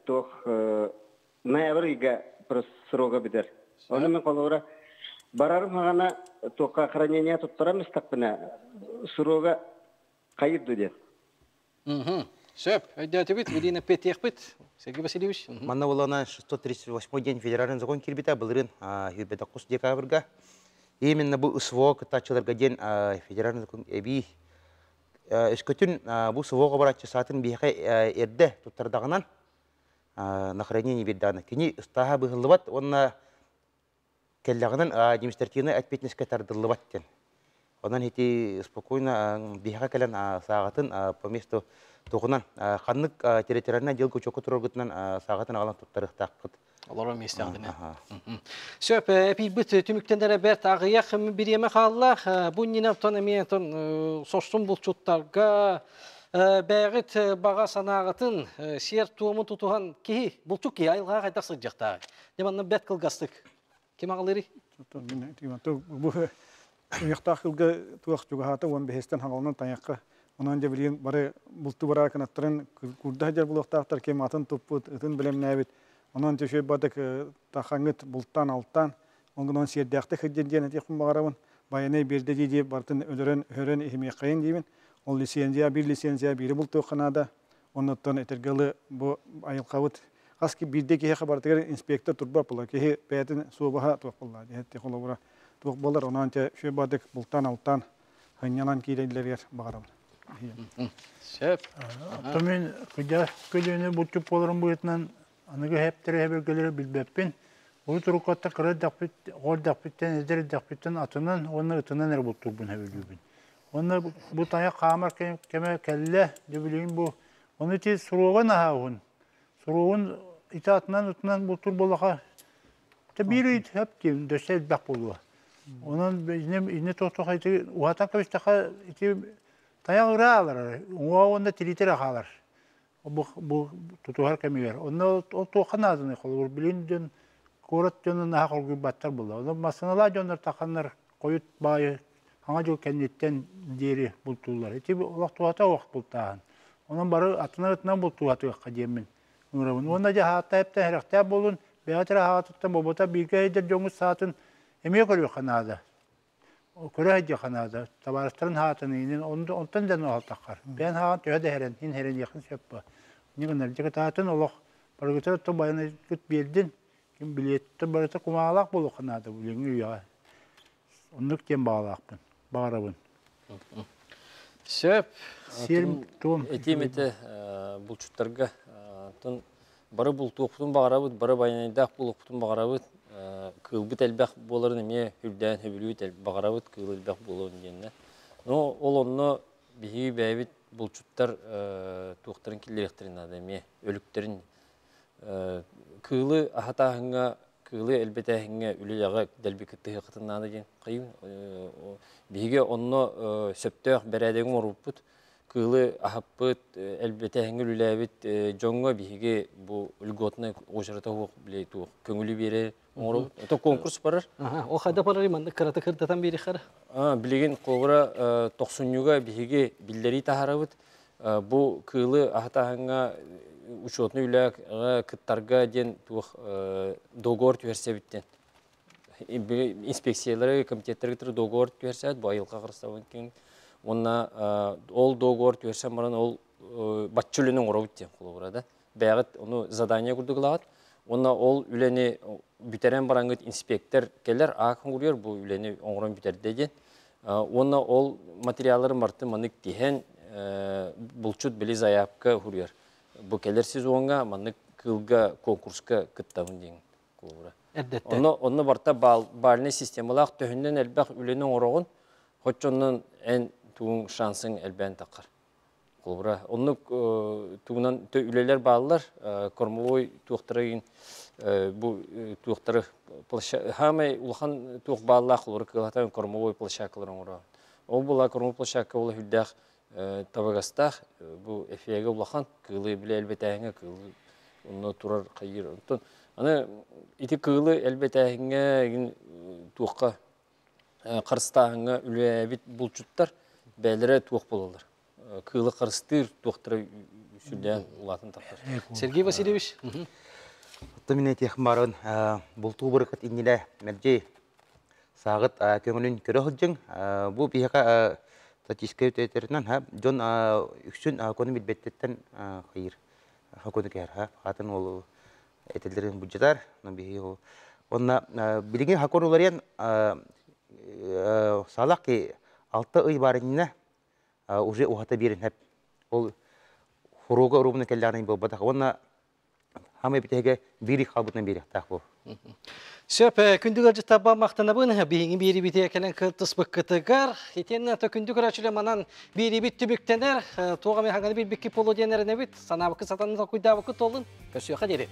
тоқ ноябр үйге сроға бідер. Оны мен қолуыра барарым ғана тоққа хранение тұттырам істақпына сроға қайырды ден. Сөп, өйдәті біт, Велина Петех біт. Сергей Васильевич. Манна болана 638 день федеральный закон кирбита былырын 29 декабрьга. Именно бұл СВО кытачыларға ден федеральный закон әбей Өскөтін бұл сывоға баратшы сатын бейхай әрді тұттардағынан на хранение берданы. Кені ұстаға бұғылы бат, онына кәллағынан демистративны әтпетініске тардылы баттен. Онан хити спокойно биха келен сагатын по месту тугунан ханнык территориальный дел көчөкө тургутунан сагатын алан туттарыктакыт. Олар местәгенә. Сөп бит түмүктәндәре бер тагыяк бер еме халла бу нинә тономиятын состун булчуттарга бәгыт бага санагатын сер туымы тутуган ки булчук ки айылга кайта сыҗакта. Деманны бет кылгастык. Кем агылыры? Бу яктакылга туак жугата он бехестен хагалнан таякка. Онан же билген бары булту бара канаттырын курда жер булактактар кем атын туппут ытын билем нәбит. Онан төшөй бадык тахаңыт булттан алттан оңгон сердякты хидден теким багарабын. Баяны берде диде бартын өрөн ихме кайын дибин. Ол лицензия бири булту канада. Оннан этергалы бу айылкабыт Аски биддеки хабартыгар инспектор турба була ки пәтин суубаха туакпылла дете холобура туакбалар онанча шөбадык бултан алттан ханянан кирейлерер багарам. Шеп. Томен кыжа көлөнө бутуп болорун буетнан аныгы хептере хебелгелер билбеппин. Ул турукатта кырдакпит, гордакпиттен, эдердакпиттен атынан, оны ытынан эр буттубун хебелүбүн. Оны бу тая камар кеме келле дебилин бу. Оны ти суруган аһун. Суругун итатынан утынан бутур болаха. Табири хептим дөсел бак болуа. Онан безнем ине тотохайты уатан кабыстаха ити таягыралар. Уонда тилитер ахалар. Бу тутугар кемигер. Онда ол тоханадыны колур билинден корот жонун ахылгы баттар болду. Онда масынала жондар такандар коют байы аңа жол кеннеттен дери бултулар. Ити олак туата вакыт бултаган. Онан бары атынан бултуаты кадемин. Онда жахатта эптен херекте болун, беатыр хатыттан бобота биргейдер жоңу саатын эме көрү канада. Көрө хеже канада. Табарыстырын хатынын онтан ден алтакар. Бен хаан төдө херен, ин херен якын сөппө. Нигенер жигататын олок баргытыр то байны күт бердин. Ким билетти барыта кумалак болу канада бүлүңү я. Ондук тем багалакпын, багарабын. Сөп. Серим том. Этимете булчуттарга бары бултуктун багарабыт, бары байнайдак булуктун багарабыт, кылбыт элбек боларын эме хүлдән хөбүлүт багарабыт кылбыт болон дегенне. Но ол онно биги бәбит булчуттар туктарын килеректерин адеме, өлүктерин кылы ахатаһыңа, кылы элбетәһиңә үлеләгә дәлбик тыгытыннан деген кыйын. Биге онно сөптөк берәдәгә моруппут. Кылы ахаппыт элбетәһиңә үлеләбит жоңга биге бу үлготны ожарата хук билету. Көңүлү бере мору. Это конкурс барар. О хада барар мында карата кырдатан бери хара. Билеген когра 90-юга биге биллери тахарабыт. Бу кылы ахатаһыңа учетный үләк кыттарга ден договор түерсебиттен. Инспекциялары, комитеттерге договор түерсәт, байылға қырыстауын кен. Онна ол договор түерсәм баран ол батчүлінің орауыттен қолы бұрады. Бәғыт оны задания күрдігілағат. Онна ол үләне бүтерен бараңғыт инспектор келер, ақын көрер, бұл үләне оңырын бүтердеген. Онна ол материаларын барты манык тиген бұлчут білі заяпқа көрер. Бұл келерсіз оңға манык кылга конкурска кыттауын деген қолы бұрады. Онны барта балыны системалақ төхінден әлбәқ үләнің орағын, хотчонның ән туың шансын әлбән таққар. Қолбыра. Онны туғынан үлелер балылар, кормовой туқтырығын, бұл туқтыры хамай ұлған туқ балылар қолбыра қылатайын кормовой площакыларын орағын. Ол бұла кормовой площакы олы хүлдәқ табағастақ, бұл әфияға ұлған қылы біле әлбәтәңі қылы, онны тұрар қайыр. Аны ити кылы әлбәтәһиңә туққа қырыстағыңа үләбит булчуттар бәлірі туқ болалар. Кылы қырыстыр туқтыры сүлдән ұлатын тақтар. Сергей Васильевич. Мен айтеқым барын бұлту бұрықыт иннелі мәлжей сағыт көңілін көрі хүлжің. Бұл бейіға статистика өтетерінен жон үксін көні білбеттеттен қайыр. Көні кәр. Қатын ол этелдерин бюджетар, онна билеген хакор уларен салак ки 6 ай барынна уже ухата берин хеп. Ол хуруга урумны келләрен бу бата. Онна хамы битеге бири халбутан бири так бу. Сөп, күндігір жыттаба мақтанабын, бейінгі бері біте әкелен кылтыс бұққытығар. Етен күндігір әчілі манан бері бітті бүктенер, тоғаме хаңаны бір бүккі полу денеріне біт, санабықы сатанызға құйдабықы толын, көсіяқа дері.